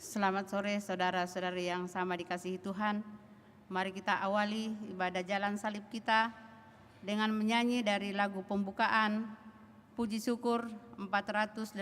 Selamat sore saudara-saudari yang sama dikasihi Tuhan. Mari kita awali ibadah jalan salib kita dengan menyanyi dari lagu pembukaan Puji Syukur 480.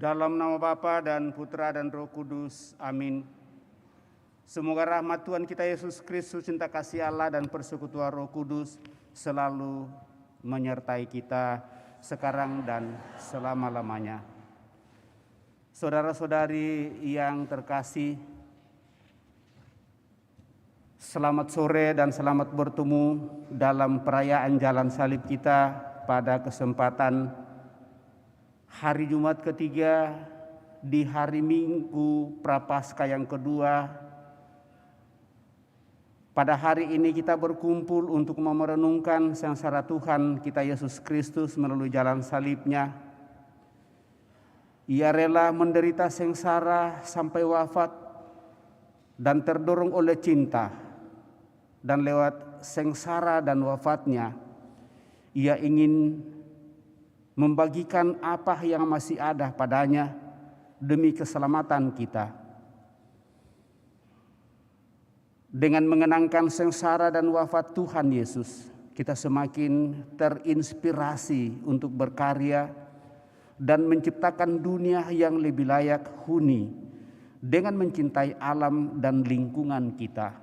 Dalam nama Bapa dan Putra dan Roh Kudus, amin. Semoga rahmat Tuhan kita Yesus Kristus, cinta kasih Allah dan persekutuan Roh Kudus selalu menyertai kita sekarang dan selama-lamanya. Saudara-saudari yang terkasih, selamat sore dan selamat bertemu dalam perayaan jalan salib kita pada kesempatan hari Jumat ketiga di hari Minggu Prapaskah yang kedua. Pada hari ini kita berkumpul untuk merenungkan sengsara Tuhan kita Yesus Kristus melalui jalan salibnya. Ia rela menderita sengsara sampai wafat dan terdorong oleh cinta. Dan lewat sengsara dan wafatnya, ia ingin membagikan apa yang masih ada padanya demi keselamatan kita. Dengan mengenangkan sengsara dan wafat Tuhan Yesus, kita semakin terinspirasi untuk berkarya dan menciptakan dunia yang lebih layak huni dengan mencintai alam dan lingkungan kita.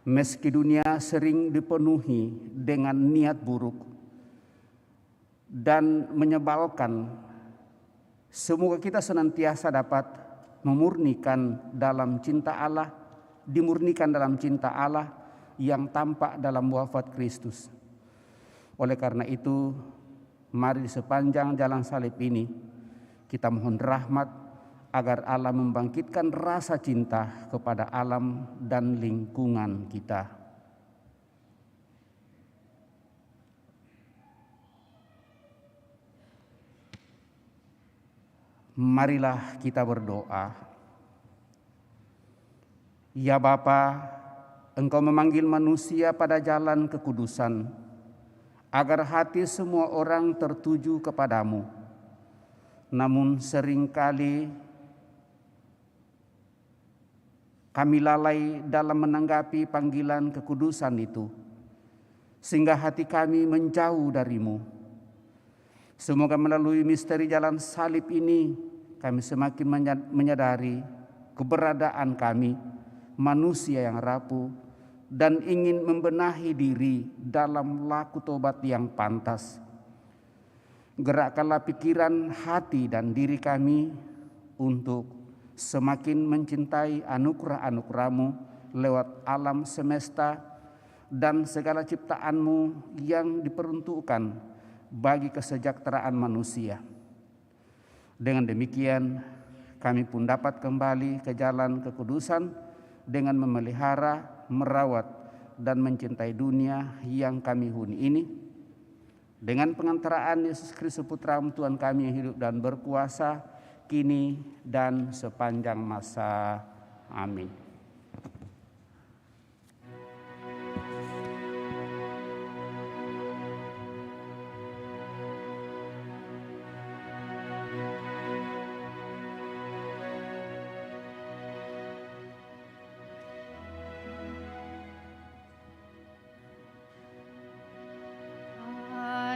Meski dunia sering dipenuhi dengan niat buruk dan menyebalkan, semoga kita senantiasa dapat memurnikan dalam cinta Allah, dimurnikan dalam cinta Allah yang tampak dalam wafat Kristus. Oleh karena itu, mari di sepanjang jalan salib ini kita mohon rahmat agar Allah membangkitkan rasa cinta kepada alam dan lingkungan kita. Marilah kita berdoa. Ya Bapa, Engkau memanggil manusia pada jalan kekudusan, agar hati semua orang tertuju kepadamu. Namun seringkali kami lalai dalam menanggapi panggilan kekudusan itu, sehingga hati kami menjauh darimu. Semoga melalui misteri jalan salib ini kami semakin menyadari keberadaan kami, manusia yang rapuh dan ingin membenahi diri dalam laku tobat yang pantas. Gerakkanlah pikiran, hati dan diri kami untuk semakin mencintai anugerah-anugerah-Mu lewat alam semesta dan segala ciptaan-Mu yang diperuntukkan bagi kesejahteraan manusia. Dengan demikian, kami pun dapat kembali ke jalan kekudusan dengan memelihara, merawat, dan mencintai dunia yang kami huni ini. Dengan pengantaraan Yesus Kristus Putra Tuhan kami yang hidup dan berkuasa, kini dan sepanjang masa. Amin.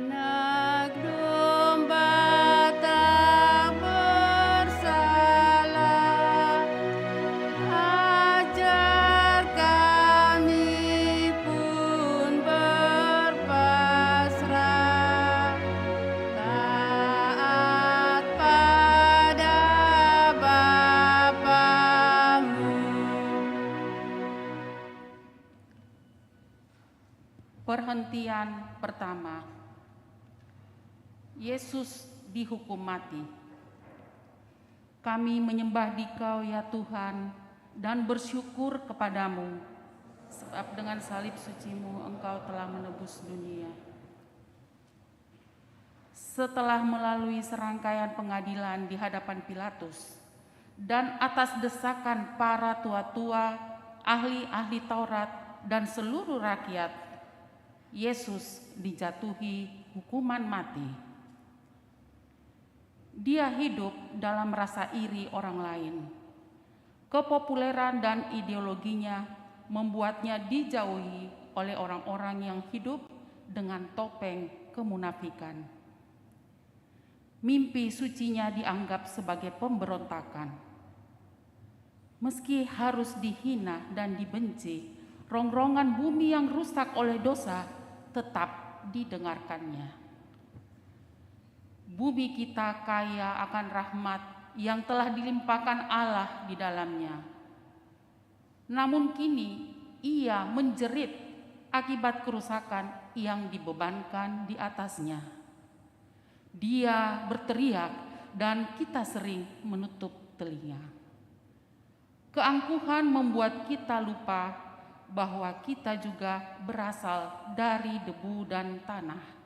Anak domba tak bersalah, ajar kami pun berpasrah, taat pada Bapamu. Perhentian pertama. Yesus dihukum mati. Kami menyembah Dikau ya Tuhan dan bersyukur kepadamu, sebab dengan salib suci-Mu Engkau telah menebus dunia. Setelah melalui serangkaian pengadilan di hadapan Pilatus dan atas desakan para tua-tua, ahli-ahli Taurat dan seluruh rakyat, Yesus dijatuhi hukuman mati. Dia hidup dalam rasa iri orang lain. Kepopuleran dan ideologinya membuatnya dijauhi oleh orang-orang yang hidup dengan topeng kemunafikan. Mimpi sucinya dianggap sebagai pemberontakan. Meski harus dihina dan dibenci, rongrongan bumi yang rusak oleh dosa tetap didengarkannya. Bumi kita kaya akan rahmat yang telah dilimpahkan Allah di dalamnya. Namun kini ia menjerit akibat kerusakan yang dibebankan di atasnya. Dia berteriak dan kita sering menutup telinga. Keangkuhan membuat kita lupa bahwa kita juga berasal dari debu dan tanah.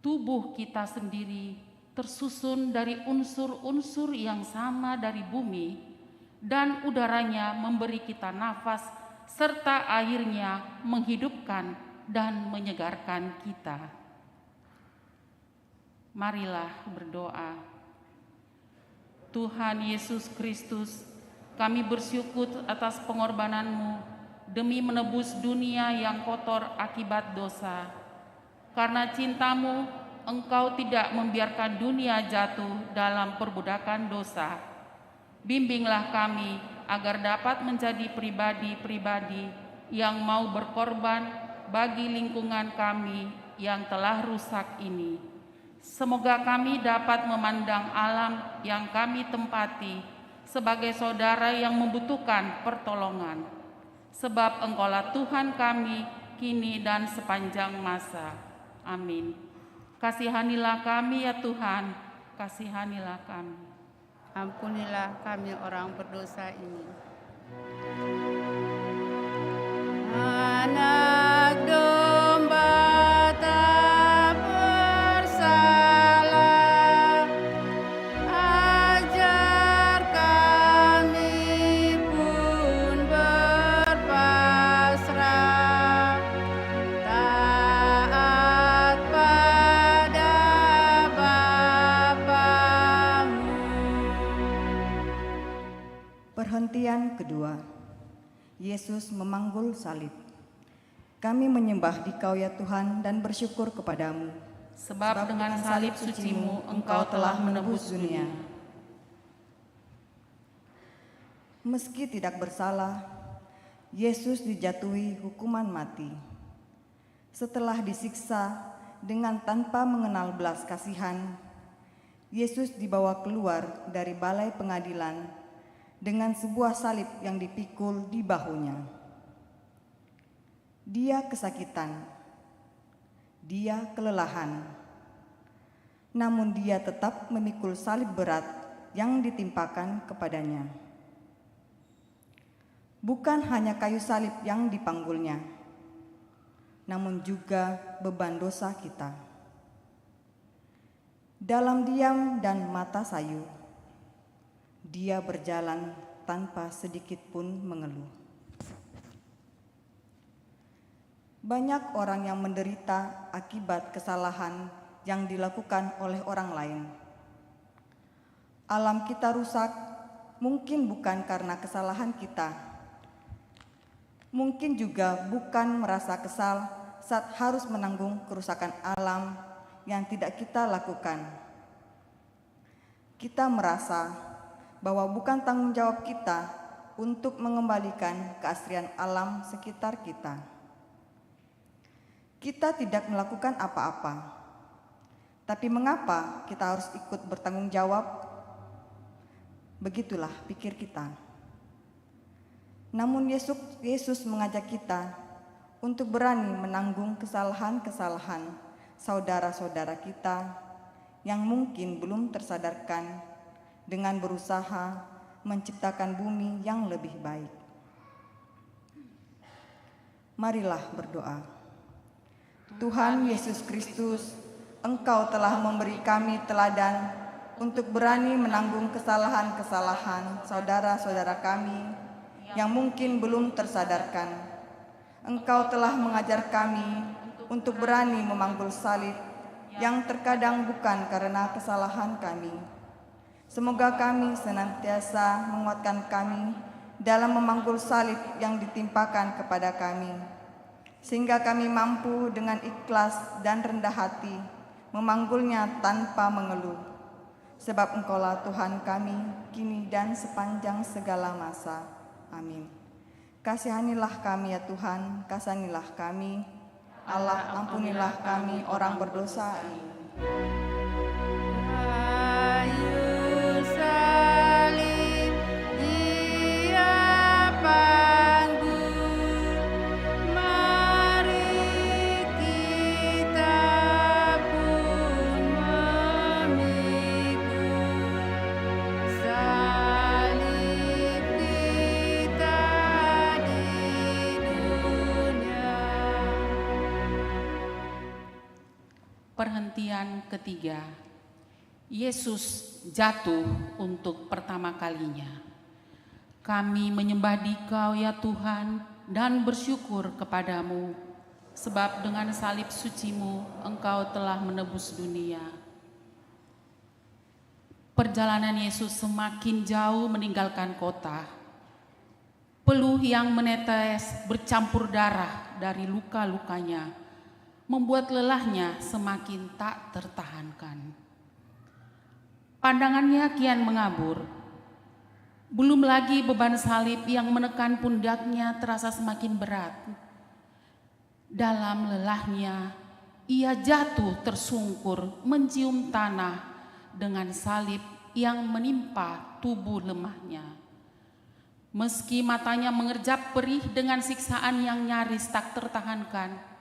Tubuh kita sendiri tersusun dari unsur-unsur yang sama dari bumi, dan udaranya memberi kita nafas, serta airnya menghidupkan dan menyegarkan kita. Marilah berdoa. Tuhan Yesus Kristus, kami bersyukur atas pengorbanan-Mu demi menebus dunia yang kotor akibat dosa. Karena cinta-Mu, Engkau tidak membiarkan dunia jatuh dalam perbudakan dosa. Bimbinglah kami agar dapat menjadi pribadi-pribadi yang mau berkorban bagi lingkungan kami yang telah rusak ini. Semoga kami dapat memandang alam yang kami tempati sebagai saudara yang membutuhkan pertolongan. Sebab Engkaulah Tuhan kami kini dan sepanjang masa. Amin. Kasihanilah kami ya Tuhan, kasihanilah kami. Ampunilah kami orang berdosa ini. Anak domba tak bersalah, ajar kami pun berpasrah, taat pada Bapamu. Perhentian kedua. Yesus memanggul salib. Kami menyembah Dikau ya Tuhan dan bersyukur kepadamu. Sebab dengan salib suci-Mu Engkau telah menebus dunia. Meski tidak bersalah, Yesus dijatuhi hukuman mati. Setelah disiksa dengan tanpa mengenal belas kasihan, Yesus dibawa keluar dari balai pengadilan dengan sebuah salib yang dipikul di bahunya. Dia kesakitan, dia kelelahan, namun dia tetap memikul salib berat yang ditimpakan kepadanya. Bukan hanya kayu salib yang dipanggulnya, namun juga beban dosa kita. Dalam diam dan mata sayu, dia berjalan tanpa sedikit pun mengeluh. Banyak orang yang menderita akibat kesalahan yang dilakukan oleh orang lain. Alam kita rusak, mungkin bukan karena kesalahan kita. Mungkin juga bukan merasa kesal saat harus menanggung kerusakan alam yang tidak kita lakukan. Kita merasa bahwa bukan tanggung jawab kita untuk mengembalikan keaslian alam sekitar kita. Kita tidak melakukan apa-apa, tapi mengapa kita harus ikut bertanggung jawab? Begitulah pikir kita. Namun Yesus mengajak kita untuk berani menanggung kesalahan-kesalahan saudara-saudara kita yang mungkin belum tersadarkan dengan berusaha menciptakan bumi yang lebih baik. Marilah berdoa. Tuhan Yesus Kristus, Engkau telah memberi kami teladan untuk berani menanggung kesalahan-kesalahan saudara-saudara kami yang mungkin belum tersadarkan. Engkau telah mengajar kami untuk berani memanggul salib yang terkadang bukan karena kesalahan kami. Semoga kami senantiasa menguatkan kami dalam memanggul salib yang ditimpakan kepada kami, sehingga kami mampu dengan ikhlas dan rendah hati memanggulnya tanpa mengeluh. Sebab Engkaulah Tuhan kami, kini dan sepanjang segala masa. Amin. Kasihanilah kami ya Tuhan, kasihanilah kami. Allah, ampunilah kami orang berdosa ini. Kayu salib Dia panggul, mari kita pun memikul salib kita di dunia. Perhentian ketiga, Yesus jatuh untuk pertama kalinya. Kami menyembah Dikau ya Tuhan dan bersyukur kepadamu, sebab dengan salib suci-Mu Engkau telah menebus dunia. Perjalanan Yesus semakin jauh meninggalkan kota. Peluh yang menetes bercampur darah dari luka-lukanya membuat lelahnya semakin tak tertahankan. Pandangannya kian mengabur. Belum lagi beban salib yang menekan pundaknya terasa semakin berat. Dalam lelahnya, ia jatuh tersungkur mencium tanah dengan salib yang menimpa tubuh lemahnya. Meski matanya mengerjap perih dengan siksaan yang nyaris tak tertahankan,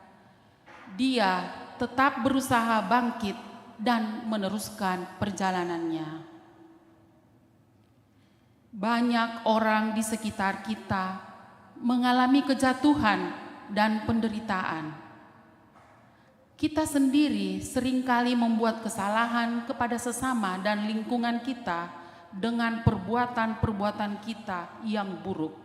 dia tetap berusaha bangkit dan meneruskan perjalanannya. Banyak orang di sekitar kita mengalami kejatuhan dan penderitaan. Kita sendiri seringkali membuat kesalahan kepada sesama dan lingkungan kita dengan perbuatan-perbuatan kita yang buruk.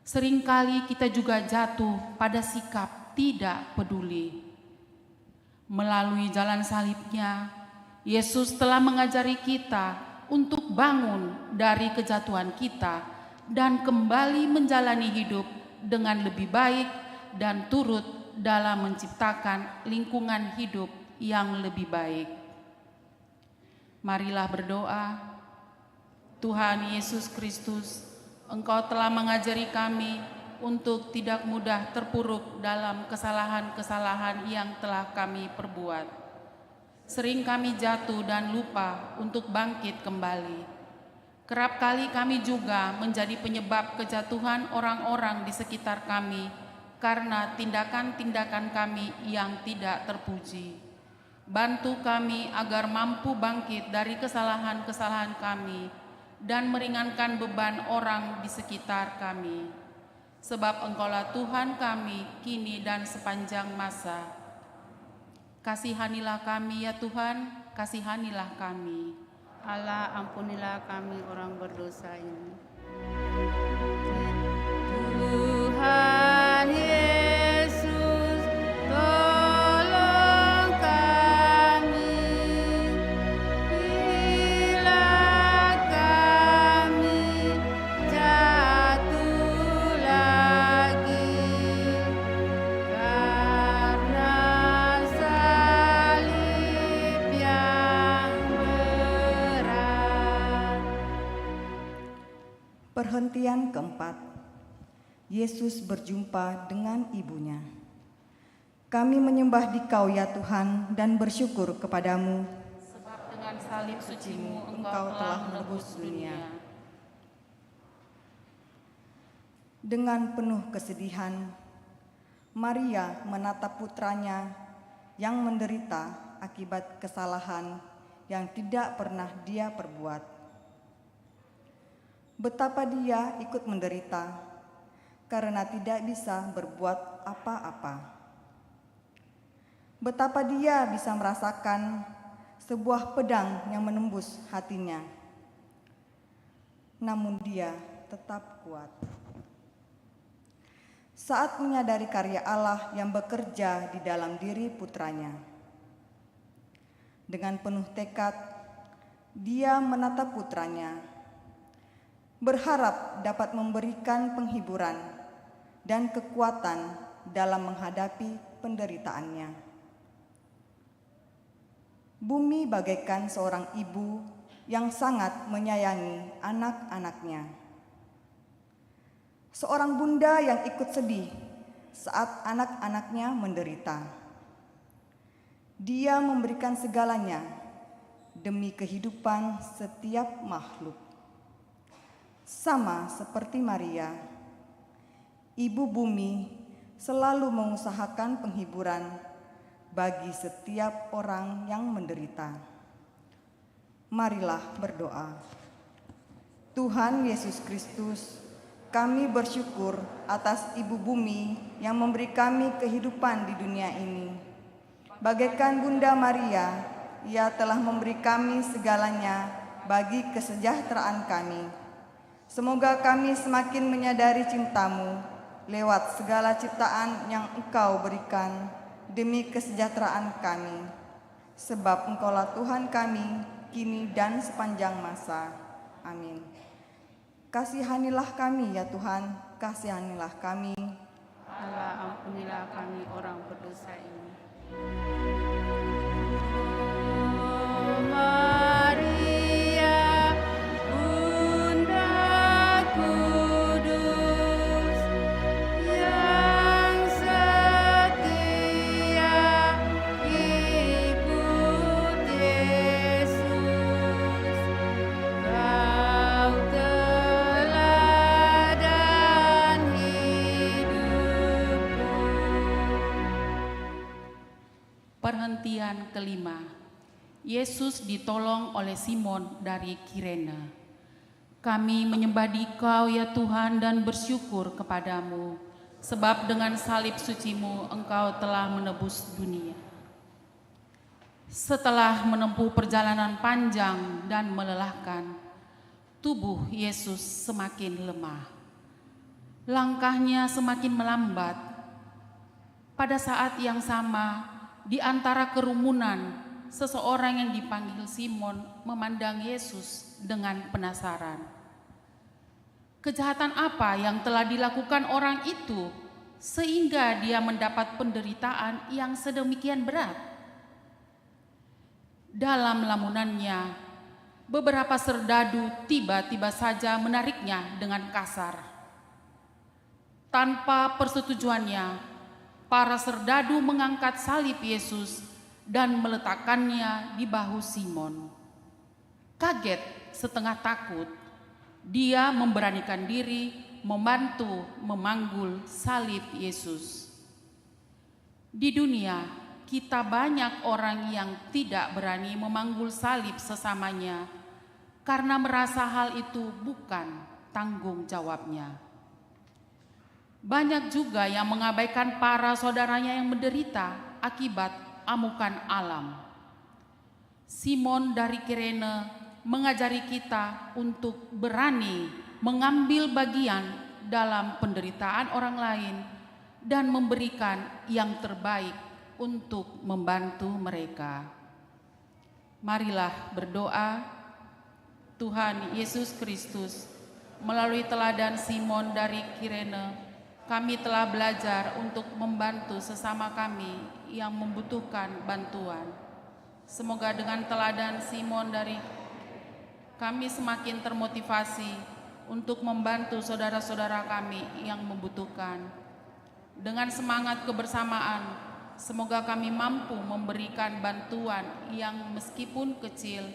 Seringkali kita juga jatuh pada sikap tidak peduli. Melalui jalan salibnya, Yesus telah mengajari kita untuk bangun dari kejatuhan kita dan kembali menjalani hidup dengan lebih baik dan turut dalam menciptakan lingkungan hidup yang lebih baik. Marilah berdoa. Tuhan Yesus Kristus, Engkau telah mengajari kami untuk tidak mudah terpuruk dalam kesalahan-kesalahan yang telah kami perbuat. Sering kami jatuh dan lupa untuk bangkit kembali. Kerap kali kami juga menjadi penyebab kejatuhan orang-orang di sekitar kami karena tindakan-tindakan kami yang tidak terpuji. Bantu kami agar mampu bangkit dari kesalahan-kesalahan kami dan meringankan beban orang di sekitar kami. Sebab Engkaulah Tuhan kami kini dan sepanjang masa. Kasihanilah kami ya Tuhan, kasihanilah kami. Allah, ampunilah kami orang berdosa ini. Tuhan Yesus, tolong kami bila kami jatuh lagi karena salib yang berat. Perhentian keempat. Yesus berjumpa dengan ibunya. Kami menyembah Dikau ya Tuhan dan bersyukur kepadamu, Sebab dengan salib suci-Mu Engkau telah menebus dunia. Dengan penuh kesedihan, Maria menatap putranya yang menderita akibat kesalahan yang tidak pernah dia perbuat. Betapa dia ikut menderita karena tidak bisa berbuat apa-apa. Betapa dia bisa merasakan sebuah pedang yang menembus hatinya. Namun dia tetap kuat. Saat menyadari karya Allah yang bekerja di dalam diri putranya, dengan penuh tekad, dia menatap putranya, berharap dapat memberikan penghiburan dan kekuatan dalam menghadapi penderitaannya. Bumi bagaikan seorang ibu yang sangat menyayangi anak-anaknya. Seorang bunda yang ikut sedih saat anak-anaknya menderita. Dia memberikan segalanya demi kehidupan setiap makhluk. Sama seperti Maria, Ibu Bumi selalu mengusahakan penghiburan bagi setiap orang yang menderita. Marilah berdoa. Tuhan Yesus Kristus, kami bersyukur atas Ibu Bumi yang memberi kami kehidupan di dunia ini. Bagaikan Bunda Maria, Ia telah memberi kami segalanya bagi kesejahteraan kami. Semoga kami semakin menyadari cinta-Mu lewat segala ciptaan yang Engkau berikan demi kesejahteraan kami. Sebab Engkaulah Tuhan kami, kini dan sepanjang masa. Amin. Kasihanilah kami ya Tuhan, kasihanilah kami. Allah, ampunilah kami orang berdosa ini. Oh Maria, Bunda Kudus, yang setia ikut Yesus, Kau teladan hidupku. Perhentian kelima. Yesus ditolong oleh Simon dari Kirene. Kami menyembah Dikau ya Tuhan dan bersyukur kepadamu, sebab dengan salib suci-Mu Engkau telah menebus dunia. Setelah menempuh perjalanan panjang dan melelahkan, tubuh Yesus semakin lemah. Langkahnya semakin melambat. Pada saat yang sama, di antara kerumunan, seseorang yang dipanggil Simon memandang Yesus dengan penasaran. Kejahatan apa yang telah dilakukan orang itu sehingga dia mendapat penderitaan yang sedemikian berat? Dalam lamunannya, beberapa serdadu tiba-tiba saja menariknya dengan kasar. Tanpa persetujuannya, para serdadu mengangkat salib Yesus dan meletakkannya di bahu Simon. Kaget setengah takut, dia memberanikan diri membantu memanggul salib Yesus. Di dunia, kita banyak orang yang tidak berani memanggul salib sesamanya karena merasa hal itu bukan tanggung jawabnya. Banyak juga yang mengabaikan para saudaranya yang menderita akibat amukan alam. Simon dari Kirene mengajari kita untuk berani mengambil bagian dalam penderitaan orang lain dan memberikan yang terbaik untuk membantu mereka. Marilah berdoa. Tuhan Yesus Kristus, melalui teladan Simon dari Kirene, kami telah belajar untuk membantu sesama kami yang membutuhkan bantuan. Semoga dengan teladan Simon dari kami semakin termotivasi untuk membantu saudara-saudara kami yang membutuhkan. Dengan semangat kebersamaan, semoga kami mampu memberikan bantuan yang meskipun kecil,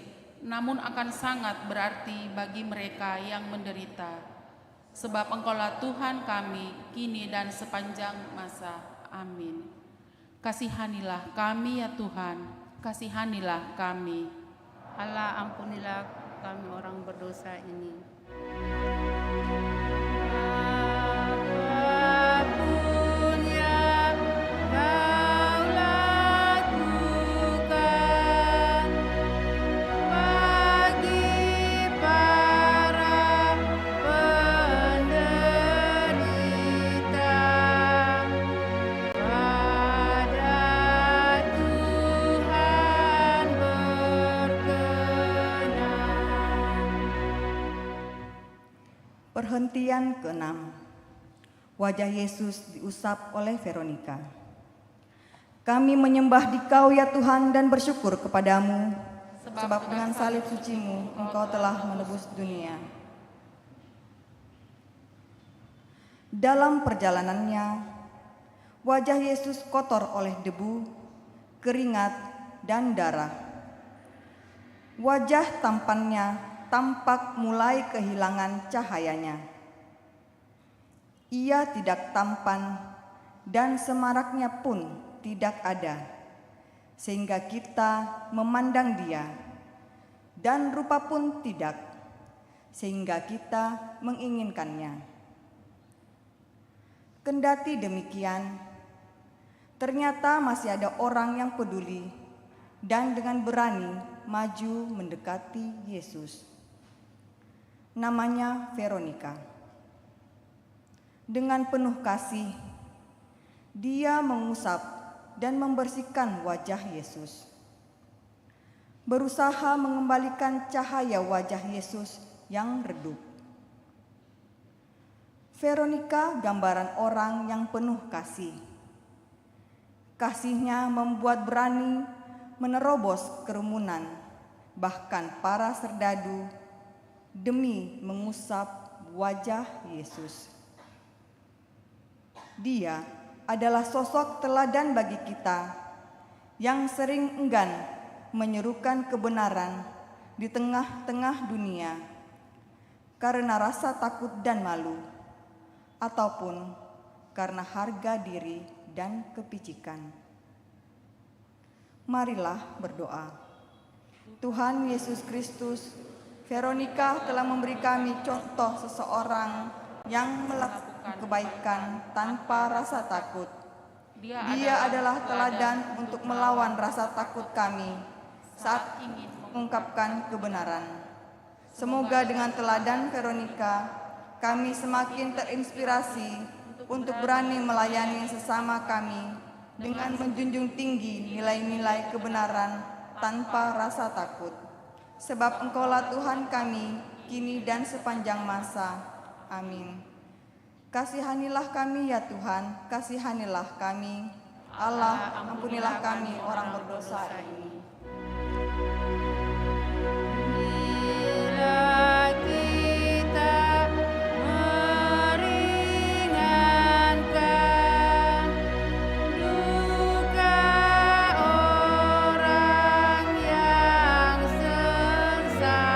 namun akan sangat berarti bagi mereka yang menderita. Sebab Engkaulah Tuhan kami, kini dan sepanjang masa. Amin. Kasihanilah kami ya Tuhan, kasihanilah kami. Allah, ampunilah kami orang berdosa ini. Apapun yang Kau lakukan bagi para penderita, pada Tuhan berkenan. Perhentian ke-6. Wajah Yesus diusap oleh Veronica. Kami menyembah Dikau ya Tuhan dan bersyukur kepadamu, sebab dengan salib suci-Mu Engkau telah menebus dunia. Dalam perjalanannya, wajah Yesus kotor oleh debu, keringat, dan darah. Wajah tampannya tampak mulai kehilangan cahayanya. Ia tidak tampan dan semaraknya pun tidak ada, sehingga kita memandang dia, dan rupa pun tidak, sehingga kita menginginkannya. Kendati demikian, ternyata masih ada orang yang peduli dan dengan berani maju mendekati Yesus. Namanya Veronica. Dengan penuh kasih, dia mengusap dan membersihkan wajah Yesus. Berusaha mengembalikan cahaya wajah Yesus yang redup. Veronica gambaran orang yang penuh kasih. Kasihnya membuat berani menerobos kerumunan, bahkan para serdadu, demi mengusap wajah Yesus. Dia adalah sosok teladan bagi kita yang sering enggan menyerukan kebenaran di tengah-tengah dunia karena rasa takut dan malu, ataupun karena harga diri dan kepicikan. Marilah berdoa. Tuhan Yesus Kristus, Veronica telah memberi kami contoh seseorang yang melakukan kebaikan tanpa rasa takut. Dia adalah teladan untuk melawan rasa takut kami saat ingin mengungkapkan kebenaran. Semoga dengan teladan Veronica, kami semakin terinspirasi untuk berani melayani sesama kami dengan menjunjung tinggi nilai-nilai kebenaran tanpa rasa takut. Sebab Engkaulah Tuhan kami, kini dan sepanjang masa. Amin. Kasihanilah kami ya Tuhan, kasihanilah kami. Allah, ampunilah kami orang berdosa ini. Bila kita meringankan duka orang yang sengsara,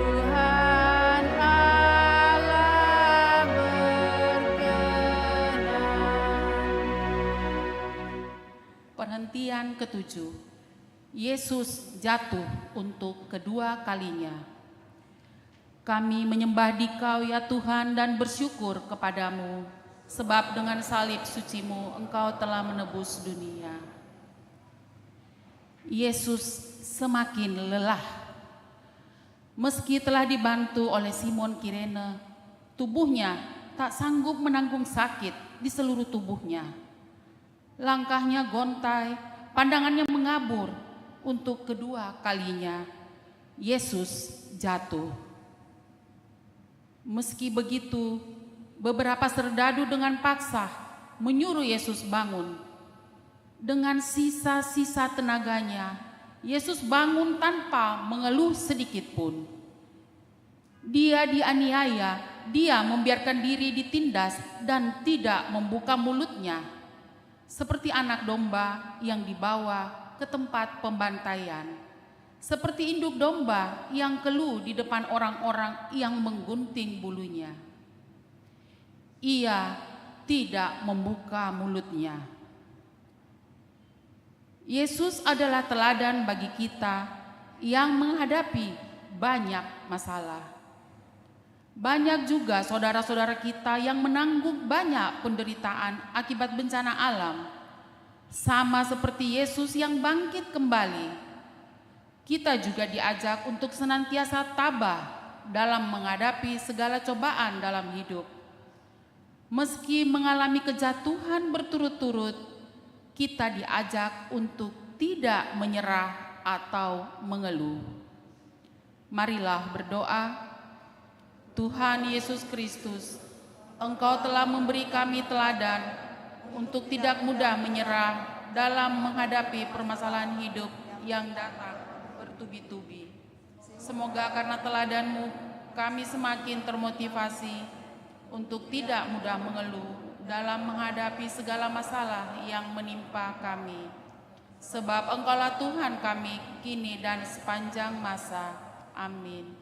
Tuhan Allah berkenan. Perhentian ke-7. Yesus jatuh untuk kedua kalinya. Kami menyembah Dikau ya Tuhan dan bersyukur kepadamu, sebab dengan salib suci-Mu Engkau telah menebus dunia. Yesus semakin lelah. Meski telah dibantu oleh Simon Kirene, tubuhnya tak sanggup menanggung sakit di seluruh tubuhnya. Langkahnya gontai, pandangannya mengabur. Untuk kedua kalinya, Yesus jatuh. Meski begitu, beberapa serdadu dengan paksa menyuruh Yesus bangun. Dengan sisa-sisa tenaganya, Yesus bangun tanpa mengeluh sedikit pun. Dia dianiaya, dia membiarkan diri ditindas dan tidak membuka mulutnya. Seperti anak domba yang dibawa ke tempat pembantaian, seperti induk domba yang keluh di depan orang-orang yang menggunting bulunya. Ia tidak membuka mulutnya. Yesus adalah teladan bagi kita yang menghadapi banyak masalah. Banyak juga saudara-saudara kita yang menanggung banyak penderitaan akibat bencana alam. Sama seperti Yesus yang bangkit kembali, kita juga diajak untuk senantiasa tabah dalam menghadapi segala cobaan dalam hidup. Meski mengalami kejatuhan berturut-turut, kita diajak untuk tidak menyerah atau mengeluh. Marilah berdoa. Tuhan Yesus Kristus, Engkau telah memberi kami teladan untuk tidak mudah menyerah dalam menghadapi permasalahan hidup yang datang bertubi-tubi. Semoga karena teladan-Mu kami semakin termotivasi untuk tidak mudah mengeluh dalam menghadapi segala masalah yang menimpa kami. Sebab Engkaulah Tuhan kami kini dan sepanjang masa. Amin.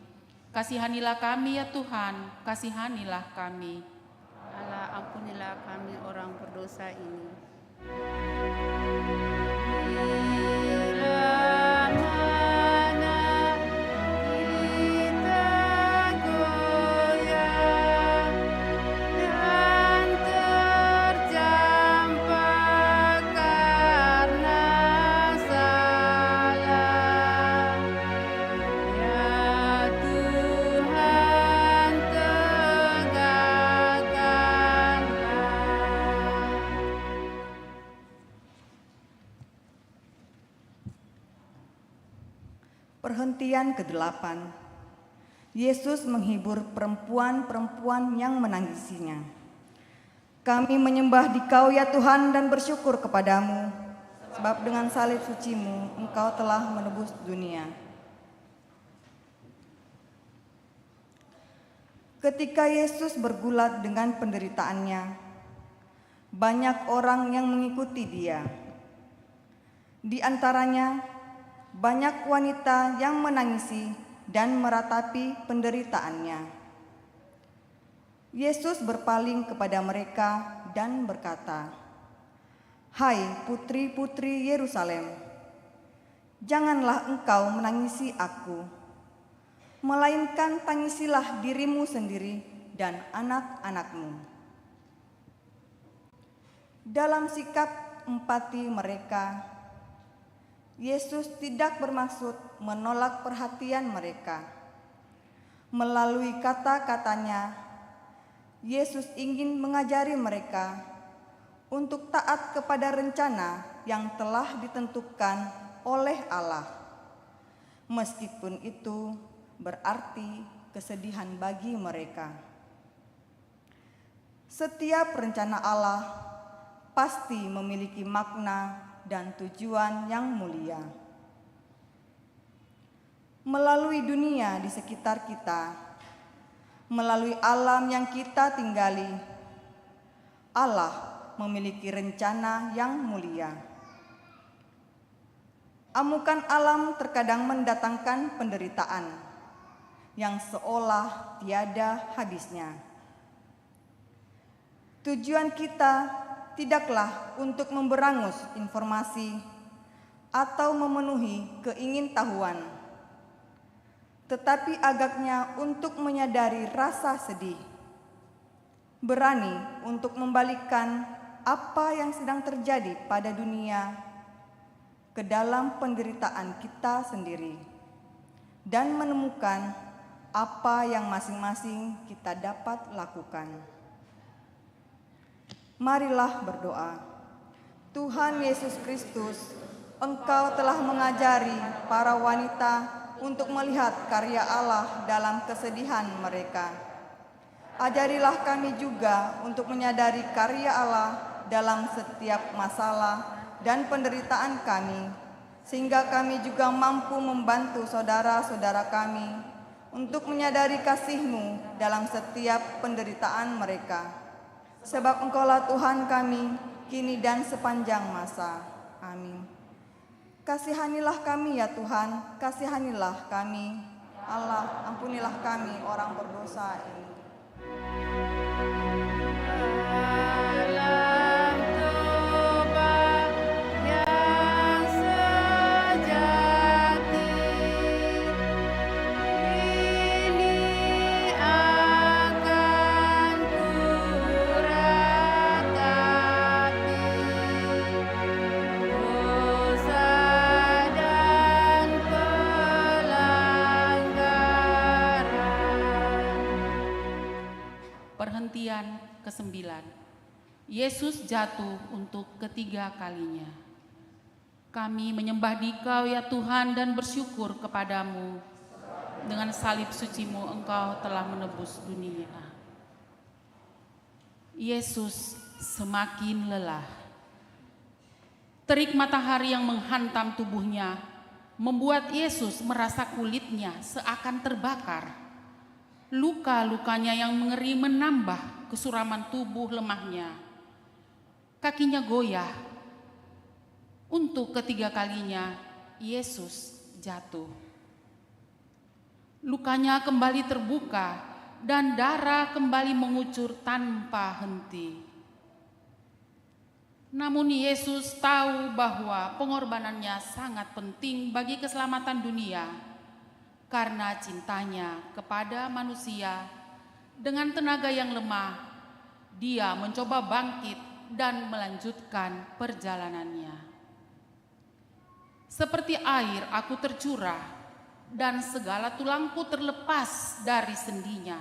Kasihanilah kami ya Tuhan, kasihanilah kami. Allah, ampunilah kami orang berdosa ini. Perhentian ke-8. Yesus menghibur perempuan-perempuan yang menangisinya. Kami menyembah Dikau ya Tuhan dan bersyukur kepadamu, sebab dengan salib suci-Mu Engkau telah menebus dunia. Ketika Yesus bergulat dengan penderitaannya, banyak orang yang mengikuti Dia. Di antaranya, banyak wanita yang menangisi dan meratapi penderitaannya. Yesus berpaling kepada mereka dan berkata, "Hai putri-putri Yerusalem, janganlah engkau menangisi aku, melainkan tangisilah dirimu sendiri dan anak-anakmu." Dalam sikap empati mereka, Yesus tidak bermaksud menolak perhatian mereka. Melalui kata-katanya, Yesus ingin mengajari mereka untuk taat kepada rencana yang telah ditentukan oleh Allah, meskipun itu berarti kesedihan bagi mereka. Setiap rencana Allah pasti memiliki makna dan tujuan yang mulia. Melalui dunia di sekitar kita, melalui alam yang kita tinggali, Allah memiliki rencana yang mulia. Amukan alam terkadang mendatangkan penderitaan yang seolah tiada habisnya. Tujuan kita tidaklah untuk memberangus informasi atau memenuhi keingintahuan, tetapi agaknya untuk menyadari rasa sedih, berani untuk membalikkan apa yang sedang terjadi pada dunia ke dalam penderitaan kita sendiri, dan menemukan apa yang masing-masing kita dapat lakukan. Marilah berdoa. Tuhan Yesus Kristus, Engkau telah mengajari para wanita untuk melihat karya Allah dalam kesedihan mereka. Ajarilah kami juga untuk menyadari karya Allah dalam setiap masalah dan penderitaan kami, sehingga kami juga mampu membantu saudara-saudara kami untuk menyadari kasih-Mu dalam setiap penderitaan mereka. Sebab Engkaulah Tuhan kami, kini dan sepanjang masa. Amin. Kasihanilah kami ya Tuhan, kasihanilah kami. Allah, ampunilah kami orang berdosa ini. Dalam tobat yang sejati, ini akan kuratapi dosa dan pelanggaran. Perhentian ke-9. Yesus jatuh untuk ketiga kalinya. Kami menyembah Dikau ya Tuhan dan bersyukur kepadamu. Dengan salib suci-Mu Engkau telah menebus dunia. Yesus semakin lelah. Terik matahari yang menghantam tubuhnya membuat Yesus merasa kulitnya seakan terbakar. Luka-lukanya yang mengeri menambah kesuraman tubuh lemahnya. Kakinya goyah. Untuk ketiga kalinya, Yesus jatuh. Lukanya kembali terbuka dan darah kembali mengucur tanpa henti. Namun Yesus tahu bahwa pengorbanannya sangat penting bagi keselamatan dunia. Karena cintanya kepada manusia, dengan tenaga yang lemah, Dia mencoba bangkit dan melanjutkan perjalanannya. Seperti air aku tercurah, dan segala tulangku terlepas dari sendinya.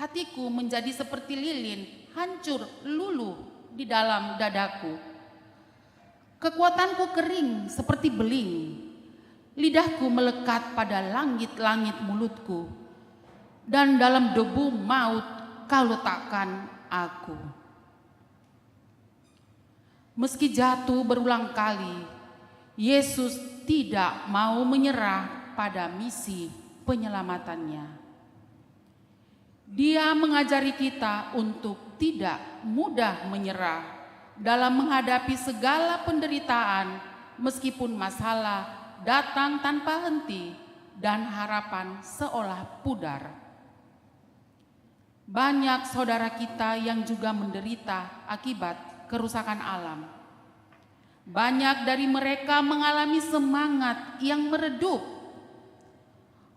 Hatiku menjadi seperti lilin, hancur luluh di dalam dadaku. Kekuatanku kering seperti beling. Lidahku melekat pada langit-langit mulutku, dan dalam debu maut Kau letakkan aku. Meski jatuh berulang kali, Yesus tidak mau menyerah pada misi penyelamatannya. Dia mengajari kita untuk tidak mudah menyerah dalam menghadapi segala penderitaan, meskipun masalah datang tanpa henti dan harapan seolah pudar. Banyak saudara kita yang juga menderita akibat kerusakan alam. Banyak dari mereka mengalami semangat yang meredup.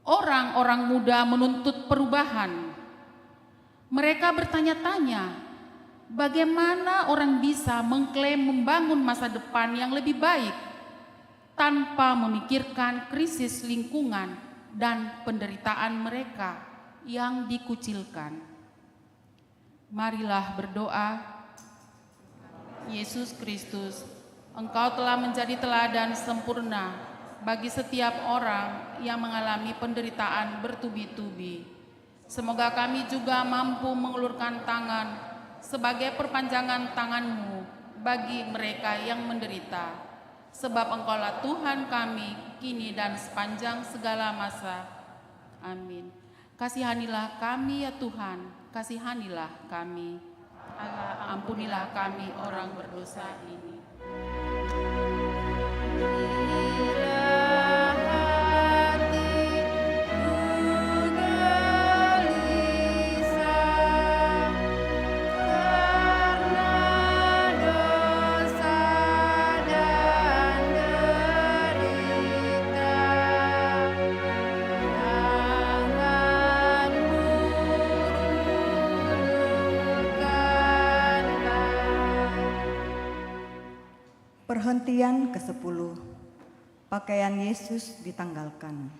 Orang-orang muda menuntut perubahan. Mereka bertanya-tanya, bagaimana orang bisa mengklaim membangun masa depan yang lebih baik tanpa memikirkan krisis lingkungan dan penderitaan mereka yang dikucilkan. Marilah berdoa. Yesus Kristus, Engkau telah menjadi teladan sempurna bagi setiap orang yang mengalami penderitaan bertubi-tubi. Semoga kami juga mampu mengulurkan tangan sebagai perpanjangan tangan-Mu bagi mereka yang menderita. Sebab Engkaulah Tuhan kami, kini dan sepanjang segala masa. Amin. Kasihanilah kami ya Tuhan, kasihanilah kami. Allah, ampunilah kami orang berdosa ini. Karena dosa dan Perhentian ke-10. Pakaian Yesus ditanggalkan.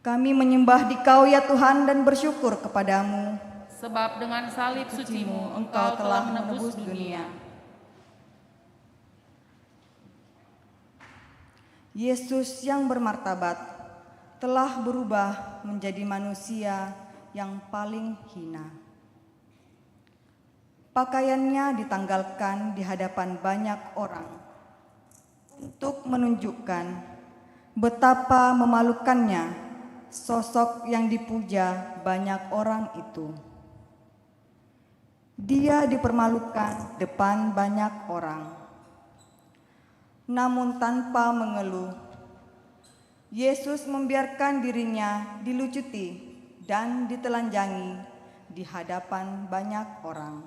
Kami menyembah Dikau ya Tuhan dan bersyukur kepadamu, Sebab dengan salib suci-Mu Engkau telah menebus dunia. Yesus yang bermartabat telah berubah menjadi manusia yang paling hina. Pakaiannya ditanggalkan di hadapan banyak orang untuk menunjukkan betapa memalukannya sosok yang dipuja banyak orang itu. Dia dipermalukan depan banyak orang. Namun tanpa mengeluh, Yesus membiarkan dirinya dilucuti dan ditelanjangi di hadapan banyak orang.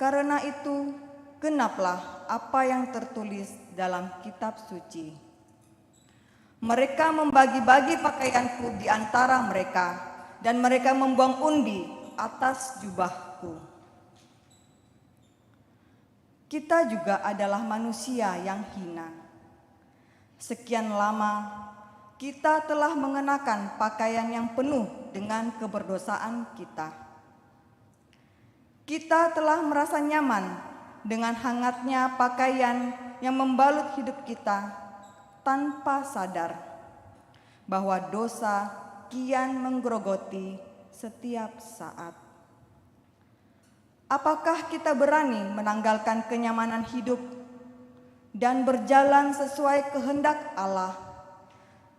Karena itu, genaplah apa yang tertulis dalam kitab suci. Mereka membagi-bagi pakaianku di antara mereka, dan mereka membuang undi atas jubahku. Kita juga adalah manusia yang hina. Sekian lama kita telah mengenakan pakaian yang penuh dengan keberdosaan kita. Kita telah merasa nyaman dengan hangatnya pakaian yang membalut hidup kita tanpa sadar bahwa dosa kian menggerogoti setiap saat. Apakah kita berani menanggalkan kenyamanan hidup dan berjalan sesuai kehendak Allah,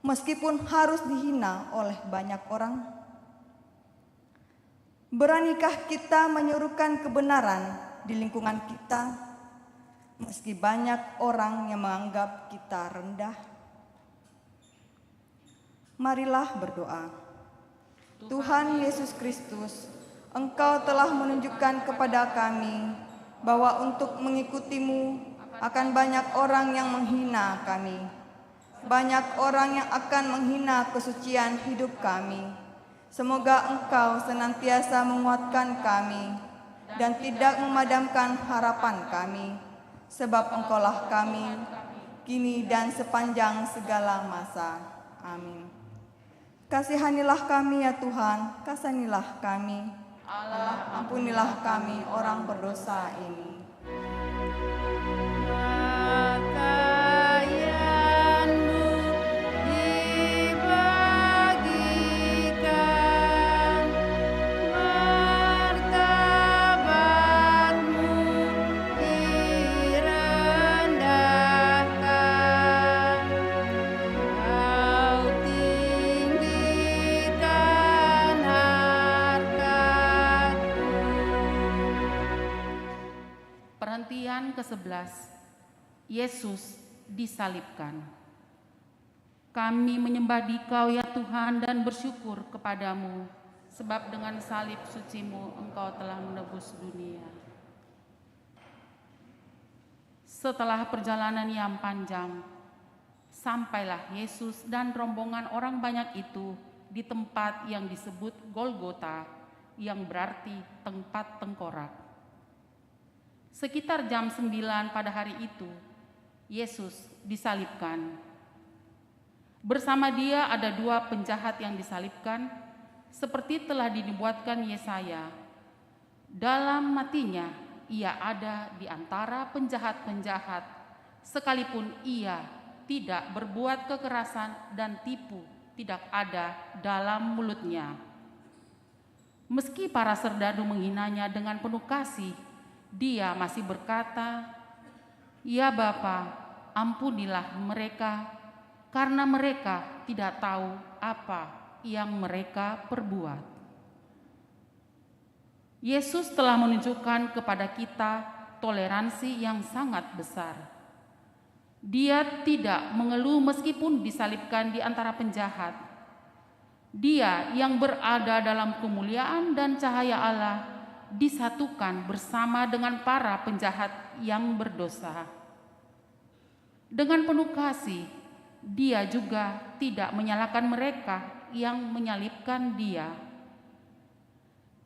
meskipun harus dihina oleh banyak orang? Beranikah kita menyuruhkan kebenaran di lingkungan kita, meski banyak orang yang menganggap kita rendah? Marilah berdoa. Tuhan Yesus Kristus, Engkau telah menunjukkan kepada kami bahwa untuk mengikutimu akan banyak orang yang menghina kami. Banyak orang yang akan menghina kesucian hidup kami. Semoga Engkau senantiasa menguatkan kami dan tidak memadamkan harapan kami, sebab Engkaulah kami, kini dan sepanjang segala masa. Amin. Kasihanilah kami ya Tuhan, kasihanilah kami. Allah, ampunilah kami orang berdosa ini. Pakaianmu dibagikan, martabatmu direndahkan, Kau tinggikan harkatmu. Perhentian ke-11. Yesus disalibkan. Kami menyembah Dikau ya Tuhan dan bersyukur kepadamu, sebab dengan salib suci-Mu Engkau telah menebus dunia. Setelah perjalanan yang panjang, sampailah Yesus dan rombongan orang banyak itu di tempat yang disebut Golgota, yang berarti tempat tengkorak. Sekitar jam 9 pada hari itu, Yesus disalibkan. Bersama dia ada 2 penjahat yang disalibkan, seperti telah dinubuatkan Yesaya. Dalam matinya, ia ada di antara penjahat-penjahat, sekalipun ia tidak berbuat kekerasan dan tipu tidak ada dalam mulutnya. Meski para serdadu menghinanya dengan penuh kasih, dia masih berkata, "Ya Bapa, ampunilah mereka, karena mereka tidak tahu apa yang mereka perbuat." Yesus telah menunjukkan kepada kita toleransi yang sangat besar. Dia tidak mengeluh meskipun disalibkan di antara penjahat. Dia yang berada dalam kemuliaan dan cahaya Allah disatukan bersama dengan para penjahat yang berdosa. Dengan penuh kasih, dia juga tidak menyalahkan mereka yang menyalibkan dia.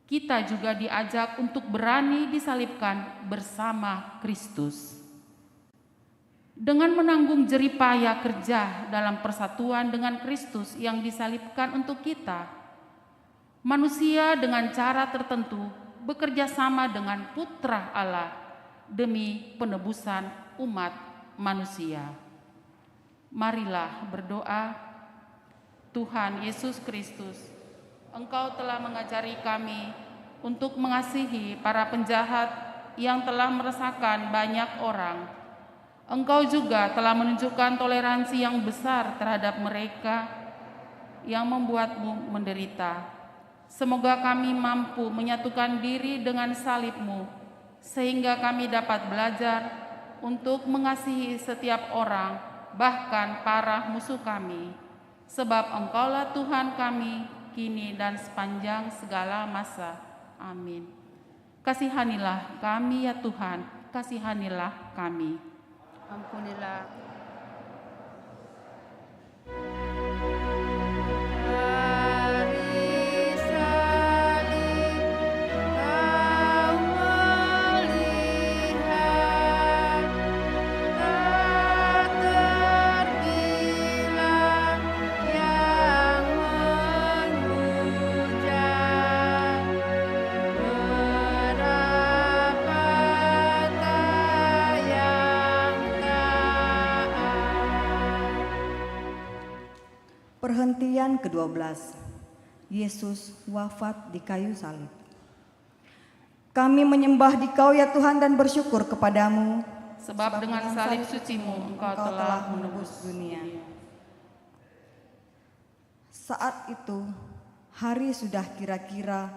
kita juga diajak untuk berani disalibkan bersama Kristus. Dengan menanggung jeripaya kerja dalam persatuan dengan Kristus yang disalibkan untuk kita, manusia dengan cara tertentu bekerja sama dengan Putra Allah demi penebusan umat manusia. Marilah berdoa. Tuhan Yesus Kristus, Engkau telah mengajari kami untuk mengasihi para penjahat yang telah meresahkan banyak orang. Engkau juga telah menunjukkan toleransi yang besar terhadap mereka yang membuatmu menderita. Semoga kami mampu menyatukan diri dengan salib-Mu, sehingga kami dapat belajar untuk mengasihi setiap orang, bahkan para musuh kami. Sebab Engkaulah Tuhan kami, kini dan sepanjang segala masa. Amin. Kasihanilah kami ya Tuhan, kasihanilah kami. Ampunilah. Perhentian ke-12. Yesus wafat di kayu salib. Kami menyembah Dikau ya Tuhan dan bersyukur kepadamu, Sebab dengan salib suci-Mu Engkau telah menebus dunia. Saat itu, hari sudah kira-kira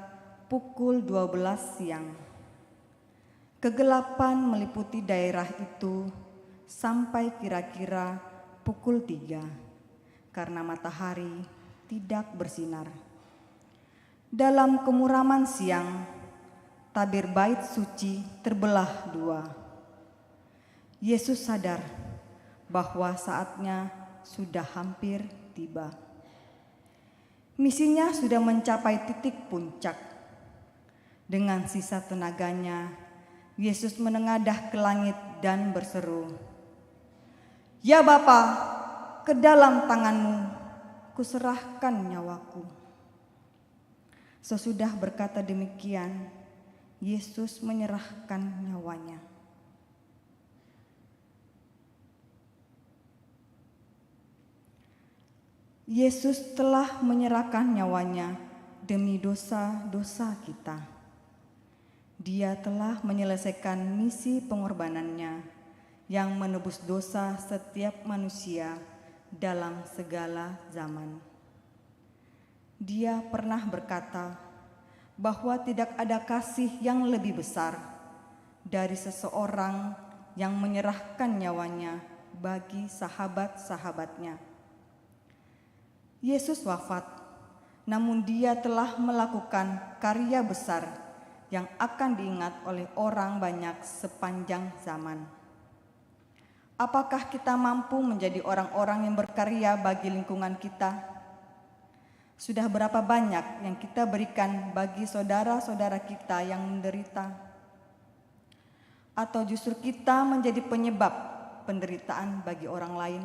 pukul 12 siang. Kegelapan meliputi daerah itu sampai kira-kira pukul 3. Karena matahari tidak bersinar. Dalam kemuraman siang, tabir bait suci terbelah 2. Yesus sadar bahwa saatnya sudah hampir tiba. Misinya sudah mencapai titik puncak. Dengan sisa tenaganya, Yesus menengadah ke langit dan berseru, "Ya Bapa, ke dalam tangan-Mu kuserahkan nyawaku." Sesudah berkata demikian, Yesus menyerahkan nyawanya. Yesus telah menyerahkan nyawanya demi dosa-dosa kita. Dia telah menyelesaikan misi pengorbanannya yang menebus dosa setiap manusia dalam segala zaman. Dia pernah berkata bahwa tidak ada kasih yang lebih besar dari seseorang yang menyerahkan nyawanya bagi sahabat-sahabatnya. Yesus wafat, namun Dia telah melakukan karya besar yang akan diingat oleh orang banyak sepanjang zaman. Apakah kita mampu menjadi orang-orang yang berkarya bagi lingkungan kita? Sudah berapa banyak yang kita berikan bagi saudara-saudara kita yang menderita? Atau justru kita menjadi penyebab penderitaan bagi orang lain?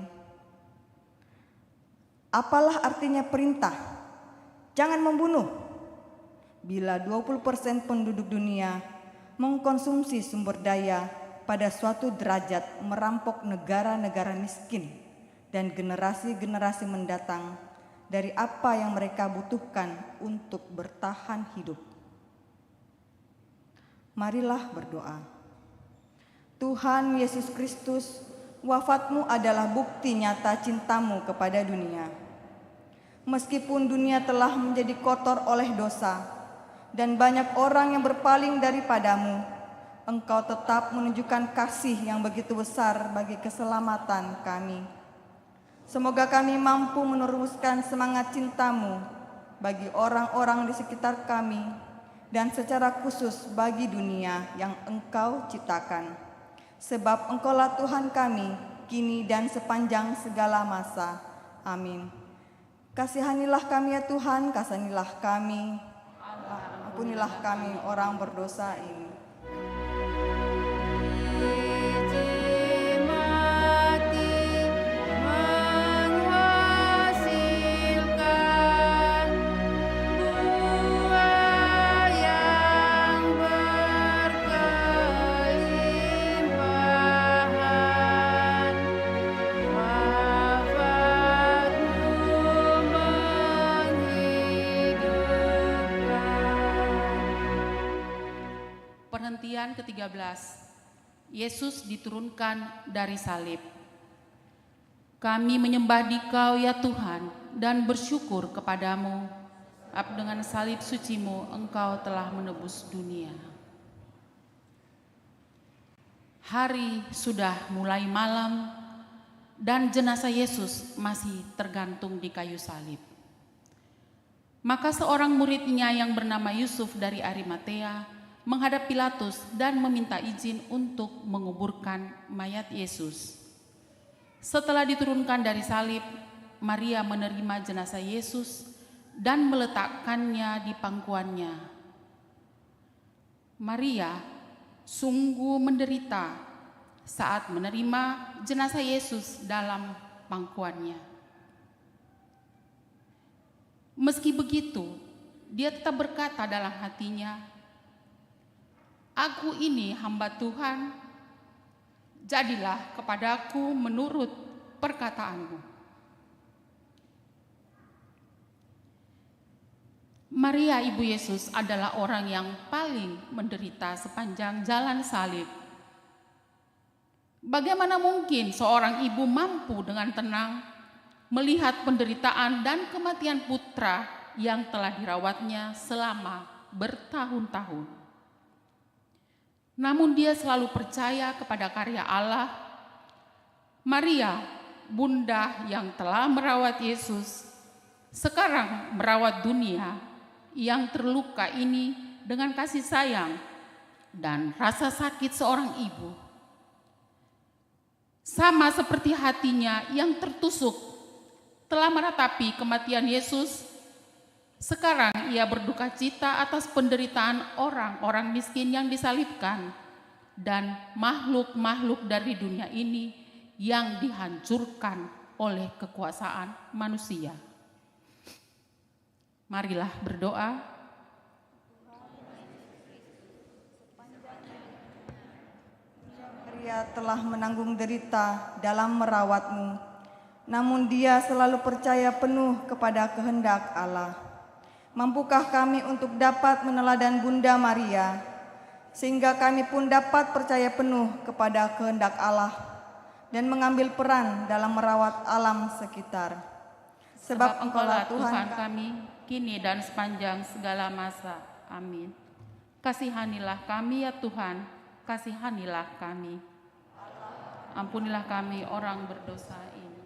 Apalah artinya perintah, "Jangan membunuh," bila 20% penduduk dunia mengkonsumsi sumber daya pada suatu derajat merampok negara-negara miskin dan generasi-generasi mendatang dari apa yang mereka butuhkan untuk bertahan hidup. Marilah berdoa. Tuhan Yesus Kristus, wafat-Mu adalah bukti nyata cinta-Mu kepada dunia. Meskipun dunia telah menjadi kotor oleh dosa dan banyak orang yang berpaling daripada-Mu, Engkau tetap menunjukkan kasih yang begitu besar bagi keselamatan kami. Semoga kami mampu meneruskan semangat cinta-Mu bagi orang-orang di sekitar kami dan secara khusus bagi dunia yang Engkau ciptakan. Sebab Engkaulah Tuhan kami, kini dan sepanjang segala masa. Amin. Kasihanilah kami ya Tuhan, kasihanilah kami. Ampunilah kami orang berdosa ini. Perhentian ke-13. Yesus diturunkan dari salib. Kami menyembah Dikau ya Tuhan dan bersyukur kepadamu. Dengan salib sucimu Engkau telah menebus dunia. Hari sudah mulai malam dan jenazah Yesus masih tergantung di kayu salib. Maka seorang muridnya yang bernama Yusuf dari Arimatea menghadap Pilatus dan meminta izin untuk menguburkan mayat Yesus. Setelah diturunkan dari salib, Maria menerima jenazah Yesus dan meletakkannya di pangkuannya. Maria sungguh menderita saat menerima jenazah Yesus dalam pangkuannya. Meski begitu, dia tetap berkata dalam hatinya, "Aku ini hamba Tuhan, jadilah kepadaku menurut perkataanmu." Maria ibu Yesus adalah orang yang paling menderita sepanjang jalan salib. Bagaimana mungkin seorang ibu mampu dengan tenang melihat penderitaan dan kematian putra yang telah dirawatnya selama bertahun-tahun? Namun dia selalu percaya kepada karya Allah. Maria, bunda yang telah merawat Yesus, sekarang merawat dunia yang terluka ini dengan kasih sayang dan rasa sakit seorang ibu. Sama seperti hatinya yang tertusuk telah meratapi kematian Yesus, sekarang ia berduka cita atas penderitaan orang-orang miskin yang disalibkan dan makhluk-makhluk dari dunia ini yang dihancurkan oleh kekuasaan manusia. Marilah berdoa. Maria telah menanggung derita dalam merawatmu, namun dia selalu percaya penuh kepada kehendak Allah. Mampukah kami untuk dapat meneladan Bunda Maria, sehingga kami pun dapat percaya penuh kepada kehendak Allah dan mengambil peran dalam merawat alam sekitar. Sebab Engkaulah Tuhan kami, kini dan sepanjang segala masa. Amin. Kasihanilah kami ya Tuhan, kasihanilah kami. Ampunilah kami orang berdosa ini.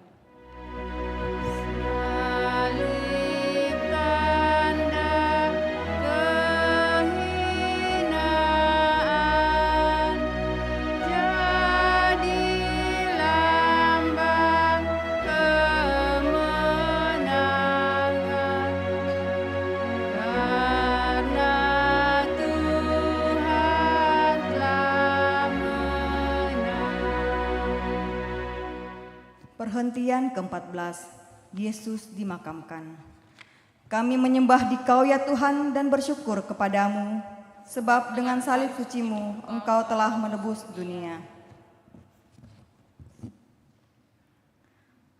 Perhentian ke-14, Yesus dimakamkan. Kami menyembah Dikau ya Tuhan dan bersyukur kepadamu, sebab dengan salib sucimu Engkau telah menebus dunia.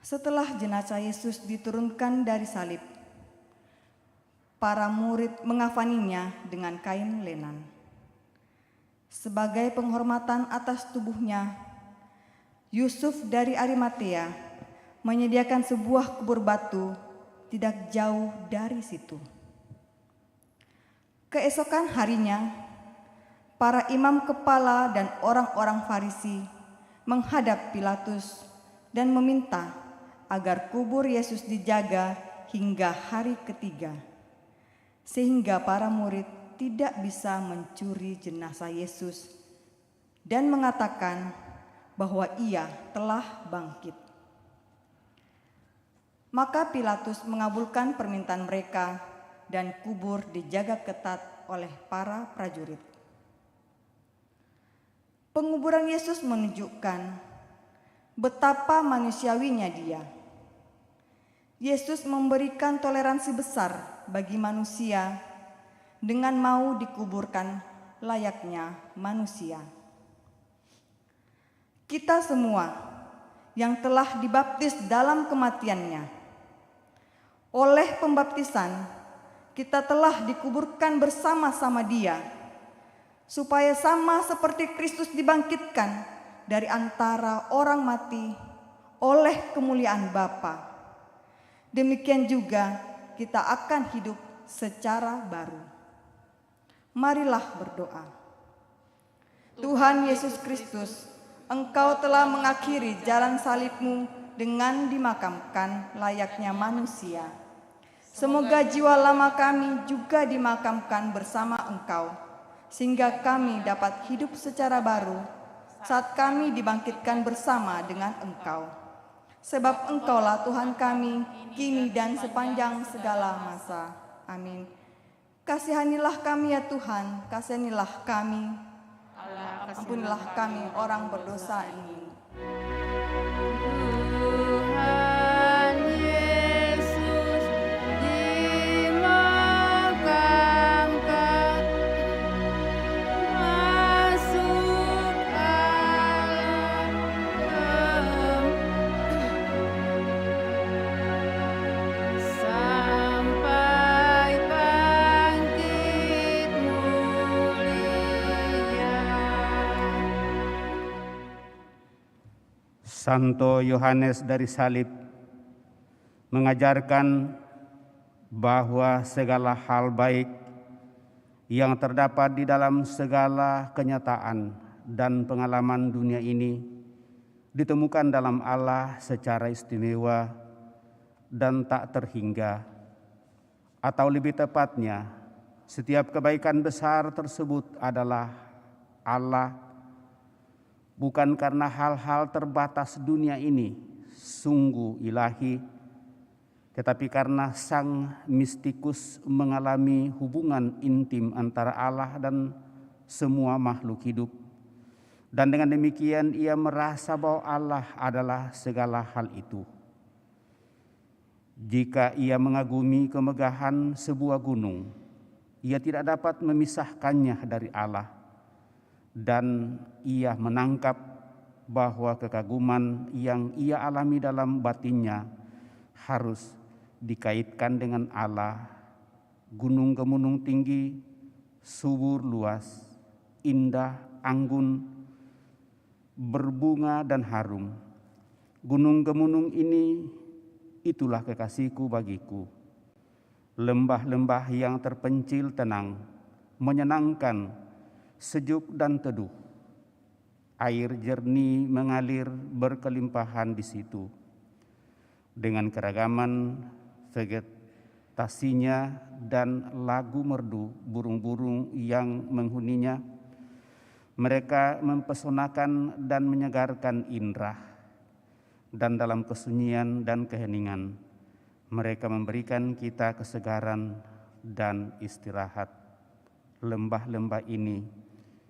Setelah jenazah Yesus diturunkan dari salib, para murid mengafaninya dengan kain lenan. Sebagai penghormatan atas tubuhnya, Yusuf dari Arimatea menyediakan sebuah kubur batu tidak jauh dari situ. Keesokan harinya, para imam kepala dan orang-orang Farisi menghadap Pilatus dan meminta agar kubur Yesus dijaga hingga hari ketiga, sehingga para murid tidak bisa mencuri jenazah Yesus dan mengatakan bahwa ia telah bangkit. Maka Pilatus mengabulkan permintaan mereka dan kubur dijaga ketat oleh para prajurit. Penguburan Yesus menunjukkan betapa manusiawinya Dia. Yesus memberikan toleransi besar bagi manusia dengan mau dikuburkan layaknya manusia. Kita semua yang telah dibaptis dalam kematian-Nya, oleh pembaptisan kita telah dikuburkan bersama-sama Dia, supaya sama seperti Kristus dibangkitkan dari antara orang mati oleh kemuliaan Bapa. Demikian juga kita akan hidup secara baru. Marilah berdoa. Tuhan Yesus Kristus, Engkau telah mengakhiri jalan salib-Mu dengan dimakamkan layaknya manusia. Semoga jiwa lama kami juga dimakamkan bersama Engkau, sehingga kami dapat hidup secara baru saat kami dibangkitkan bersama dengan Engkau. Sebab Engkaulah Tuhan kami, kini dan sepanjang segala masa. Amin. Kasihanilah kami ya Tuhan, kasihanilah kami. Ampunilah kami orang berdosa ini. Tuhan Yesus dimakamkan, masuk alam sampai bangkit mulia. Santo Yohanes dari Salib mengajarkan bahwa segala hal baik yang terdapat di dalam segala kenyataan dan pengalaman dunia ini ditemukan dalam Allah secara istimewa dan tak terhingga. Atau lebih tepatnya, setiap kebaikan besar tersebut adalah Allah, bukan karena hal-hal terbatas dunia ini sungguh ilahi, tetapi karena sang mistikus mengalami hubungan intim antara Allah dan semua makhluk hidup. Dan dengan demikian ia merasa bahwa Allah adalah segala hal itu. Jika ia mengagumi kemegahan sebuah gunung, ia tidak dapat memisahkannya dari Allah. Dan ia menangkap bahwa kekaguman yang ia alami dalam batinnya harus dikaitkan dengan Allah. Gunung-gunung tinggi, subur luas, indah, anggun, berbunga dan harum. Gunung-gunung ini, itulah kekasihku bagiku. Lembah-lembah yang terpencil tenang, menyenangkan, sejuk dan teduh. Air jernih mengalir berkelimpahan di situ. Dengan keragaman vegetasinya dan lagu merdu burung-burung yang menghuninya, mereka mempesonakan dan menyegarkan indera. Dan dalam kesunyian dan keheningan, mereka memberikan kita kesegaran dan istirahat. Lembah-lembah ini,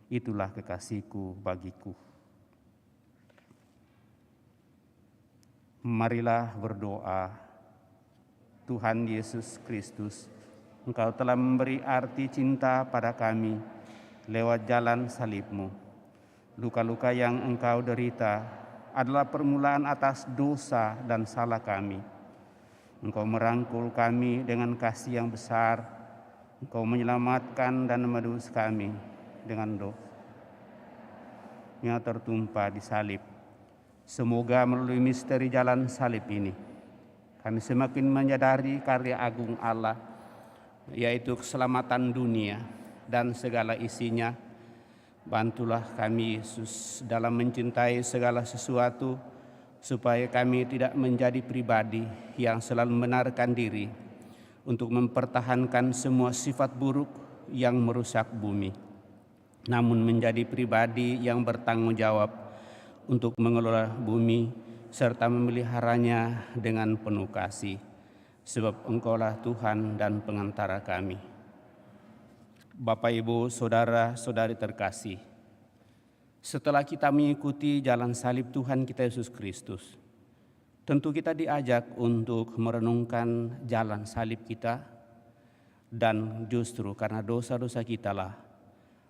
itulah kekasihku bagiku. Marilah berdoa. Tuhan Yesus Kristus, Engkau telah memberi arti cinta pada kami lewat jalan salib-Mu. Luka-luka yang Engkau derita adalah permulaan atas dosa dan salah kami. Engkau merangkul kami dengan kasih yang besar. Engkau menyelamatkan dan menebus kami dengan doa yang tertumpah di salib. Semoga melalui misteri jalan salib ini, kami semakin menyadari karya agung Allah, yaitu keselamatan dunia dan segala isinya. Bantulah kami Yesus dalam mencintai segala sesuatu, supaya kami tidak menjadi pribadi yang selalu membenarkan diri untuk mempertahankan semua sifat buruk yang merusak bumi, namun menjadi pribadi yang bertanggung jawab untuk mengelola bumi serta memeliharanya dengan penuh kasih, sebab Engkaulah Tuhan dan pengantara kami. Bapak, Ibu, Saudara-saudari terkasih, setelah kita mengikuti jalan salib Tuhan kita Yesus Kristus, tentu kita diajak untuk merenungkan jalan salib kita, dan justru karena dosa-dosa kita lah,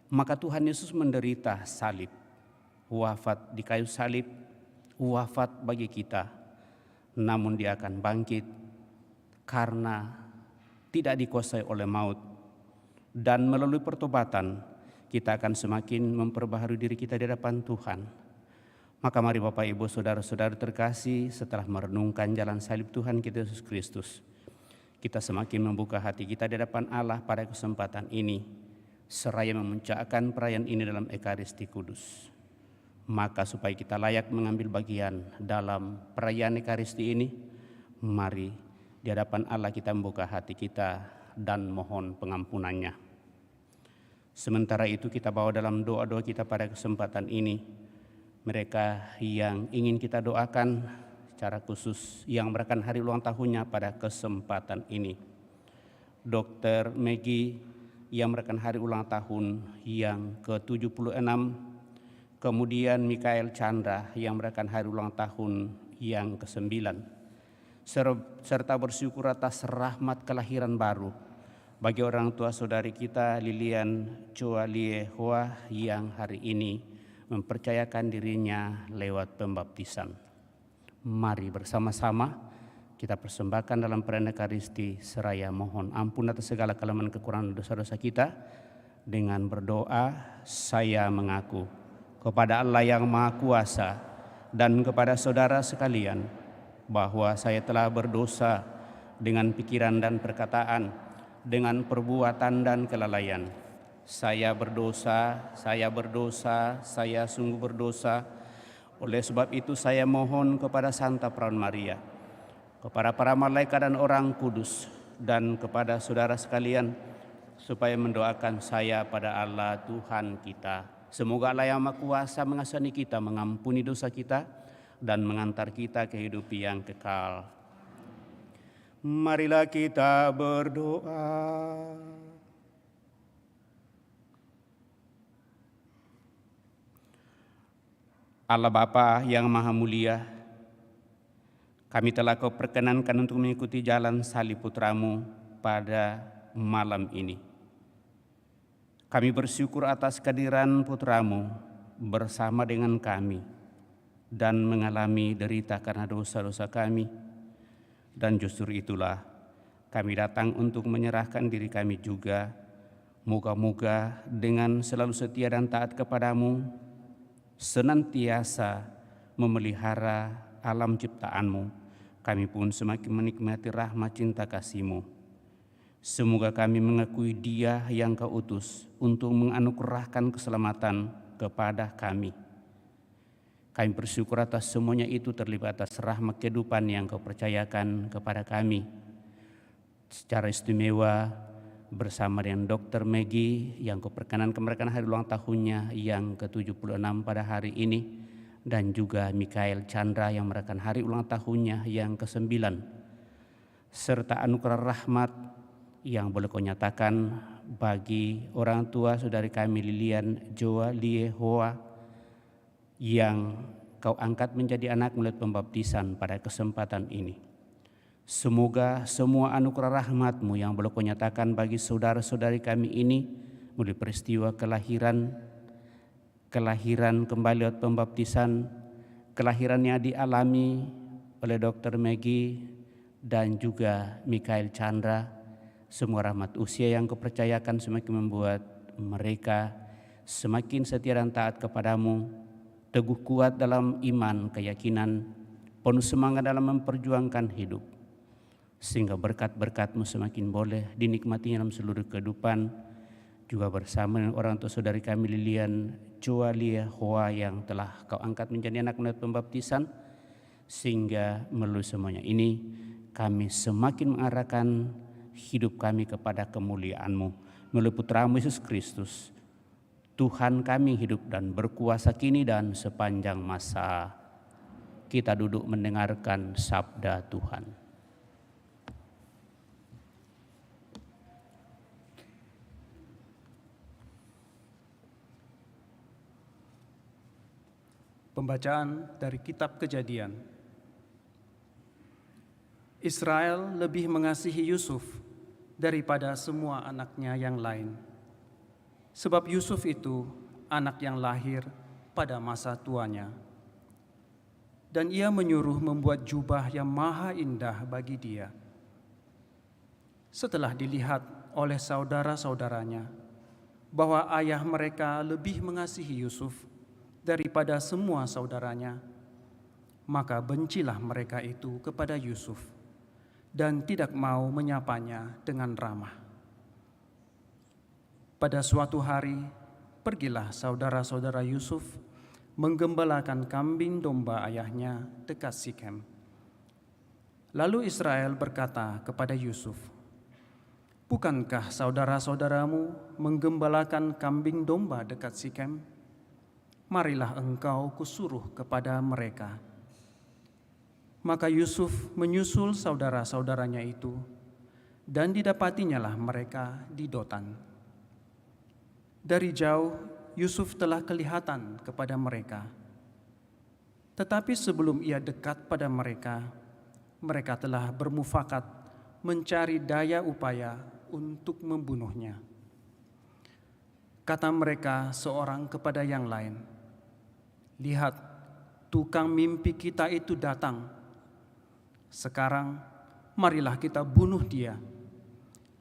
maka Tuhan Yesus menderita salib, wafat di kayu salib, wafat bagi kita, namun Dia akan bangkit karena tidak dikuasai oleh maut. Dan melalui pertobatan kita akan semakin memperbaharui diri kita di hadapan Tuhan. Maka mari Bapak, Ibu, Saudara-saudari terkasih, setelah merenungkan jalan salib Tuhan kita Yesus Kristus, kita semakin membuka hati kita di hadapan Allah pada kesempatan ini, seraya memuncakkan perayaan ini dalam Ekaristi Kudus. Maka supaya kita layak mengambil bagian dalam perayaan Ekaristi ini, mari di hadapan Allah kita membuka hati kita dan mohon pengampunannya. Sementara itu kita bawa dalam doa-doa kita pada kesempatan ini mereka yang ingin kita doakan secara khusus yang merayakan hari ulang tahunnya pada kesempatan ini. Dr. Maggie yang merayakan hari ulang tahun yang ke-76, kemudian Mikael Chandra yang merayakan hari ulang tahun yang ke-9, serta bersyukur atas rahmat kelahiran baru bagi orang tua saudari kita Lilian Choa Lie Hoa yang hari ini mempercayakan dirinya lewat pembaptisan. Mari bersama-sama kita persembahkan dalam perayaan Ekaristi seraya mohon ampun atas segala kelemahan kekurangan dosa-dosa kita dengan berdoa, saya mengaku kepada Allah yang Maha Kuasa dan kepada saudara sekalian bahwa saya telah berdosa dengan pikiran dan perkataan, dengan perbuatan dan kelalaian. Saya berdosa, saya sungguh berdosa. Oleh sebab itu saya mohon kepada Santa Perawan Maria, kepada para malaikat dan orang kudus, dan kepada saudara sekalian, supaya mendoakan saya pada Allah Tuhan kita. Semoga Allah yang Maha Kuasa mengasihani kita, mengampuni dosa kita, dan mengantar kita ke hidup yang kekal. Marilah kita berdoa. Allah Bapa yang Maha Mulia, kami telah Kau perkenankan untuk mengikuti jalan salib Putra-Mu pada malam ini. Kami bersyukur atas kehadiran Putra-Mu bersama dengan kami dan mengalami derita karena dosa-dosa kami. Dan justru itulah kami datang untuk menyerahkan diri kami juga. Moga-moga dengan selalu setia dan taat kepada-Mu, senantiasa memelihara alam ciptaan-Mu, kami pun semakin menikmati rahmat cinta kasih-Mu. Semoga kami mengakui Dia yang Kau utus untuk menganugerahkan keselamatan kepada kami. Kami bersyukur atas semuanya itu terlibat atas rahmat kehidupan yang Kau percayakan kepada kami. Secara istimewa bersama dengan Dr. Maggie yang Kau perkenankan merayakan hari ulang tahunnya yang ke-76 pada hari ini, dan juga Mikael Chandra yang merayakan hari ulang tahunnya yang ke-9, serta anugerah rahmat yang boleh Kau nyatakan bagi orang tua saudari kami Lilian Choa Lie Hoa yang Kau angkat menjadi anak melalui pembaptisan pada kesempatan ini. Semoga semua anugerah rahmat-Mu yang boleh Kau nyatakan bagi saudara-saudari kami ini melalui peristiwa kelahiran kembali lewat pembaptisan, kelahiran yang dialami oleh Dr. Maggie dan juga Mikael Chandra, semua rahmat usia yang Kau percayakan semakin membuat mereka semakin setia dan taat kepada-Mu, teguh kuat dalam iman, keyakinan, penuh semangat dalam memperjuangkan hidup, sehingga berkat-berkat-Mu semakin boleh dinikmatinya dalam seluruh kehidupan, juga bersama dengan orang tua saudari kami Lilian Choa Lie Hoa yang telah Kau angkat menjadi anak melalui pembaptisan, sehingga melalui semuanya ini kami semakin mengarahkan hidup kami kepada kemuliaan-Mu melalui Putra-Mu Yesus Kristus, Tuhan kami hidup dan berkuasa kini dan sepanjang masa. Kita duduk mendengarkan sabda Tuhan. Pembacaan dari Kitab Kejadian. Israel lebih mengasihi Yusuf daripada semua anaknya yang lain. Sebab Yusuf itu anak yang lahir pada masa tuanya. Dan ia menyuruh membuat jubah yang maha indah bagi dia. Setelah dilihat oleh saudara-saudaranya bahwa ayah mereka lebih mengasihi Yusuf daripada semua saudaranya, maka bencilah mereka itu kepada Yusuf dan tidak mau menyapanya dengan ramah. Pada suatu hari, pergilah saudara-saudara Yusuf menggembalakan kambing domba ayahnya dekat Sikem. Lalu Israel berkata kepada Yusuf, "Bukankah saudara-saudaramu menggembalakan kambing domba dekat Sikem? Marilah engkau kusuruh kepada mereka." Maka Yusuf menyusul saudara-saudaranya itu, dan didapatinyalah mereka di Dotan. Dari jauh Yusuf telah kelihatan kepada mereka, tetapi sebelum ia dekat pada mereka, mereka telah bermufakat mencari daya upaya untuk membunuhnya. Kata mereka seorang kepada yang lain, "Lihat, tukang mimpi kita itu datang. Sekarang marilah kita bunuh dia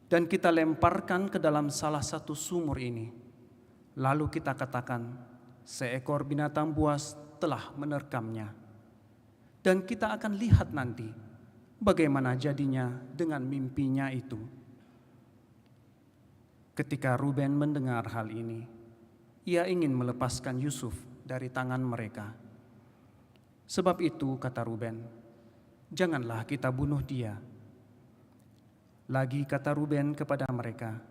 dan kita lemparkan ke dalam salah satu sumur ini. Lalu kita katakan, seekor binatang buas telah menerkamnya. Dan kita akan lihat nanti bagaimana jadinya dengan mimpinya itu." Ketika Ruben mendengar hal ini, ia ingin melepaskan Yusuf dari tangan mereka. Sebab itu kata Ruben, "Janganlah kita bunuh dia." Lagi kata Ruben kepada mereka,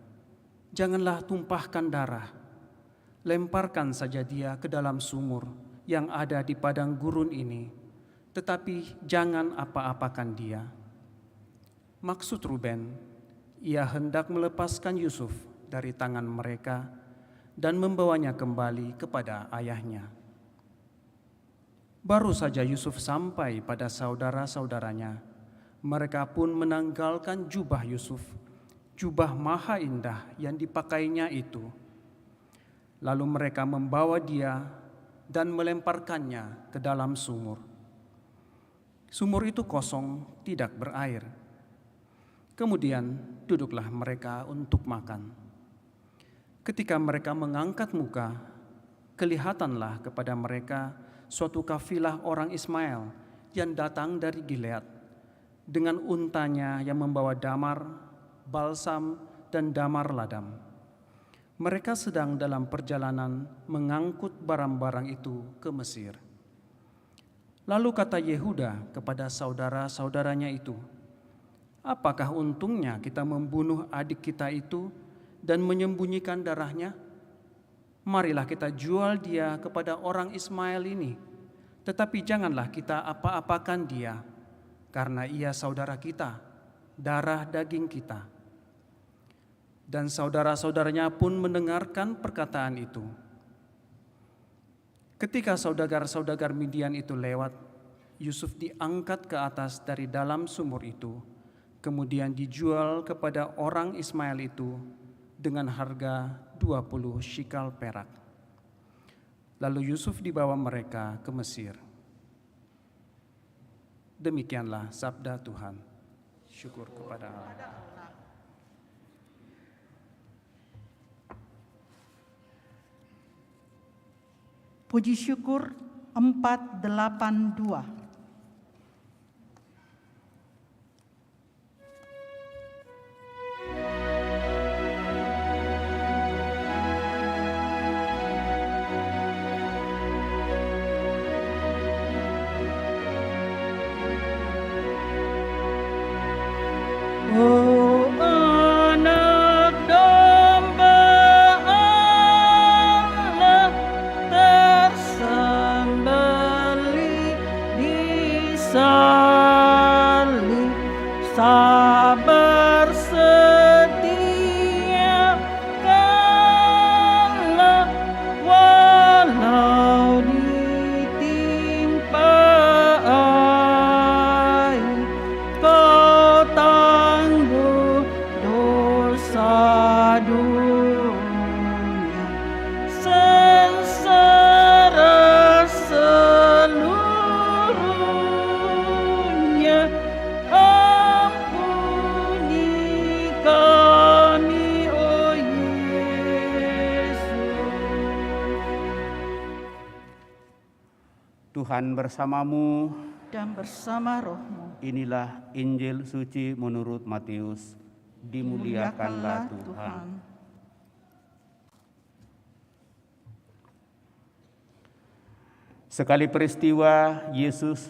"Janganlah tumpahkan darah. Lemparkan saja dia ke dalam sumur yang ada di padang gurun ini, tetapi jangan apa-apakan dia." Maksud Ruben, ia hendak melepaskan Yusuf dari tangan mereka dan membawanya kembali kepada ayahnya. Baru saja Yusuf sampai pada saudara-saudaranya, mereka pun menanggalkan jubah Yusuf, jubah maha indah yang dipakainya itu. Lalu mereka membawa dia dan melemparkannya ke dalam sumur. Sumur itu kosong, tidak berair. Kemudian duduklah mereka untuk makan. Ketika mereka mengangkat muka, kelihatanlah kepada mereka suatu kafilah orang Ismail yang datang dari Gilead dengan untanya yang membawa damar, balsam, dan damar ladam. Mereka sedang dalam perjalanan mengangkut barang-barang itu ke Mesir. Lalu kata Yehuda kepada saudara-saudaranya itu, "Apakah untungnya kita membunuh adik kita itu dan menyembunyikan darahnya? Marilah kita jual dia kepada orang Ismail ini, tetapi janganlah kita apa-apakan dia, karena ia saudara kita, darah daging kita." Dan saudara-saudaranya pun mendengarkan perkataan itu. Ketika saudagar-saudagar Midian itu lewat, Yusuf diangkat ke atas dari dalam sumur itu, kemudian dijual kepada orang Ismail itu dengan harga 20 shikal perak. Lalu Yusuf dibawa mereka ke Mesir. Demikianlah sabda Tuhan. Syukur kepada Allah. Puji syukur 482. Oh anak domba Allah tersembelih di Tuhan bersamamu. dan bersama rohmu. Inilah Injil suci menurut Matius. Dimuliakanlah Tuhan. Tuhan. Sekali peristiwa, Yesus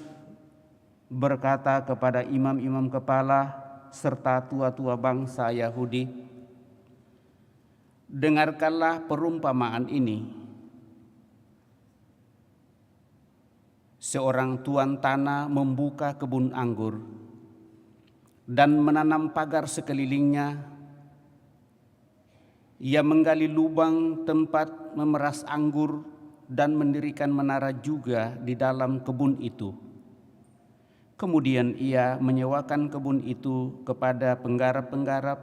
berkata kepada imam-imam kepala serta tua-tua bangsa Yahudi, "Dengarkanlah perumpamaan ini. Seorang tuan tanah membuka kebun anggur dan menanam pagar sekelilingnya. Ia menggali lubang tempat memeras anggur dan mendirikan menara juga di dalam kebun itu. Kemudian ia menyewakan kebun itu kepada penggarap-penggarap,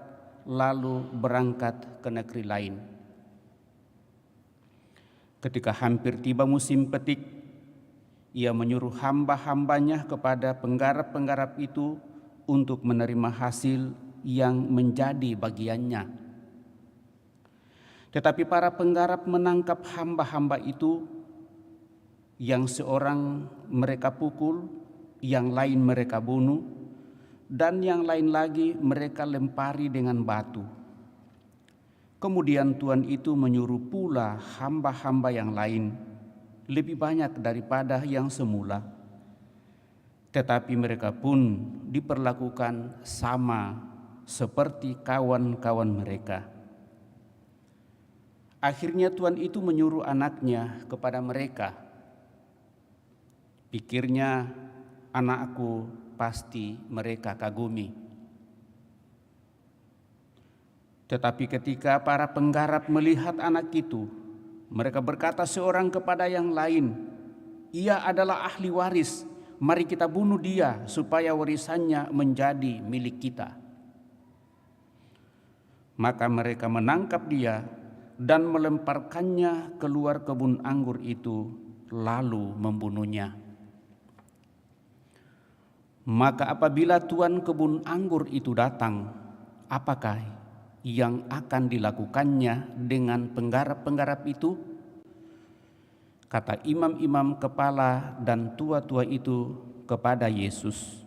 lalu berangkat ke negeri lain. Ketika hampir tiba musim petik, ia menyuruh hamba-hambanya kepada penggarap-penggarap itu untuk menerima hasil yang menjadi bagiannya. Tetapi para penggarap menangkap hamba-hamba itu, yang seorang mereka pukul, yang lain mereka bunuh, dan yang lain lagi mereka lempari dengan batu. Kemudian Tuan itu menyuruh pula hamba-hamba yang lain, lebih banyak daripada yang semula. Tetapi mereka pun diperlakukan sama seperti kawan-kawan mereka. Akhirnya Tuan itu menyuruh anaknya kepada mereka. Pikirnya, anakku pasti mereka kagumi. Tetapi ketika para penggarap melihat anak itu, mereka berkata seorang kepada yang lain, "Ia adalah ahli waris, mari kita bunuh dia supaya warisannya menjadi milik kita." Maka mereka menangkap dia dan melemparkannya keluar kebun anggur itu, lalu membunuhnya. Maka apabila tuan kebun anggur itu datang, apakah yang akan dilakukannya dengan penggarap-penggarap itu? Kata imam-imam kepala dan tua-tua itu kepada Yesus,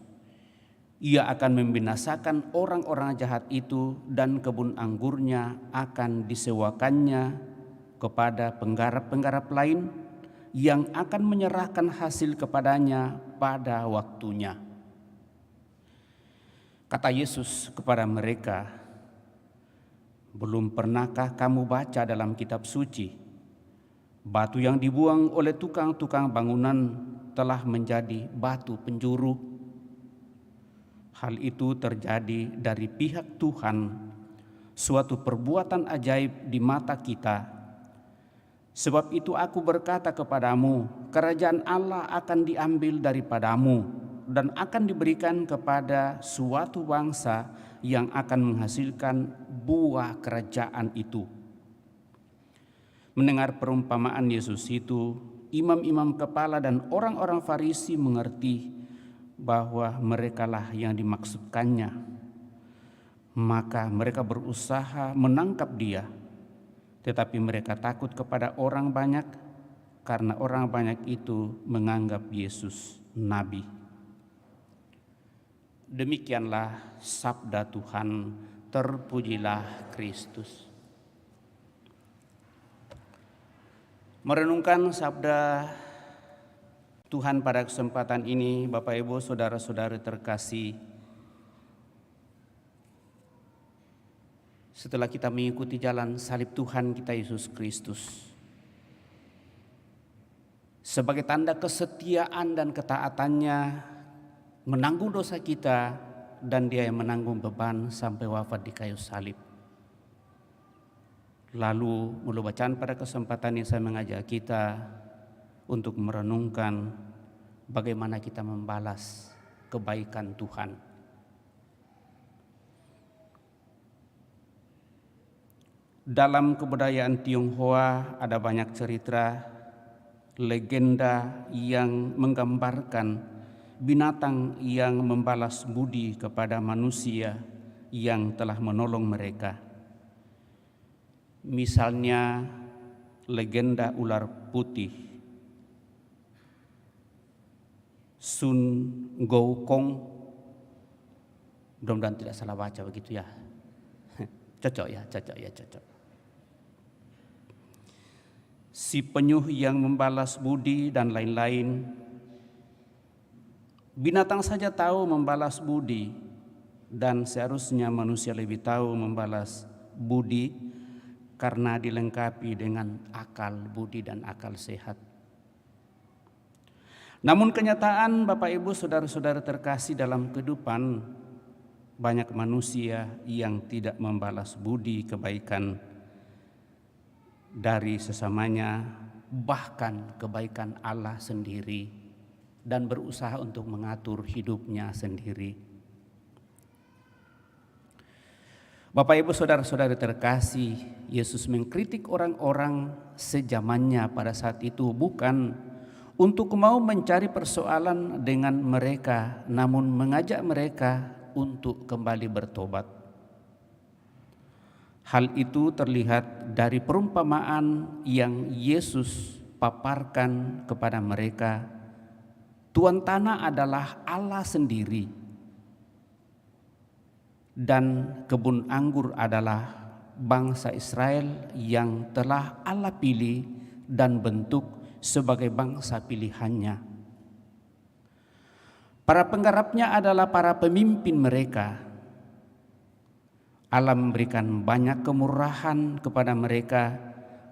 "Ia akan membinasakan orang-orang jahat itu dan kebun anggurnya akan disewakannya kepada penggarap-penggarap lain yang akan menyerahkan hasil kepadanya pada waktunya." Kata Yesus kepada mereka, "Belum pernahkah kamu baca dalam kitab suci, batu yang dibuang oleh tukang-tukang bangunan telah menjadi batu penjuru? Hal itu terjadi dari pihak Tuhan, suatu perbuatan ajaib di mata kita. Sebab itu aku berkata kepadamu, kerajaan Allah akan diambil daripadamu dan akan diberikan kepada suatu bangsa yang akan menghasilkan buah kerajaan itu." Mendengar perumpamaan Yesus itu, imam-imam kepala dan orang-orang Farisi mengerti bahwa merekalah yang dimaksudkannya. Maka mereka berusaha menangkap dia, tetapi mereka takut kepada orang banyak, karena orang banyak itu menganggap Yesus nabi. Demikianlah sabda Tuhan, terpujilah Kristus. Merenungkan sabda Tuhan pada kesempatan ini, Bapak Ibu, saudara-saudari terkasih, setelah kita mengikuti jalan salib Tuhan kita Yesus Kristus, sebagai tanda kesetiaan dan ketaatannya menanggung dosa kita, dan Dia yang menanggung beban sampai wafat di kayu salib. Lalu melalui bacaan pada kesempatan ini saya mengajak kita untuk merenungkan bagaimana kita membalas kebaikan Tuhan. Dalam kebudayaan Tionghoa ada banyak cerita, legenda yang menggambarkan binatang yang membalas budi kepada manusia yang telah menolong mereka. Misalnya legenda ular putih. Sun Gokong, mudah-mudahan tidak salah baca begitu ya. Cocok. Si penyuh yang membalas budi dan lain-lain. Binatang saja tahu membalas budi, dan seharusnya manusia lebih tahu membalas budi karena dilengkapi dengan akal budi dan akal sehat. Namun kenyataan Bapak Ibu saudara-saudara terkasih, dalam kehidupan banyak manusia yang tidak membalas budi kebaikan dari sesamanya, bahkan kebaikan Allah sendiri, dan berusaha untuk mengatur hidupnya sendiri. Bapak Ibu saudara-saudara terkasih, Yesus mengkritik orang-orang sejamannya pada saat itu bukan untuk mau mencari persoalan dengan mereka, namun mengajak mereka untuk kembali bertobat. Hal itu terlihat dari perumpamaan yang Yesus paparkan kepada mereka. Tuan tanah adalah Allah sendiri, dan kebun anggur adalah bangsa Israel yang telah Allah pilih dan bentuk sebagai bangsa pilihannya. Para penggarapnya adalah para pemimpin mereka. Allah memberikan banyak kemurahan kepada mereka,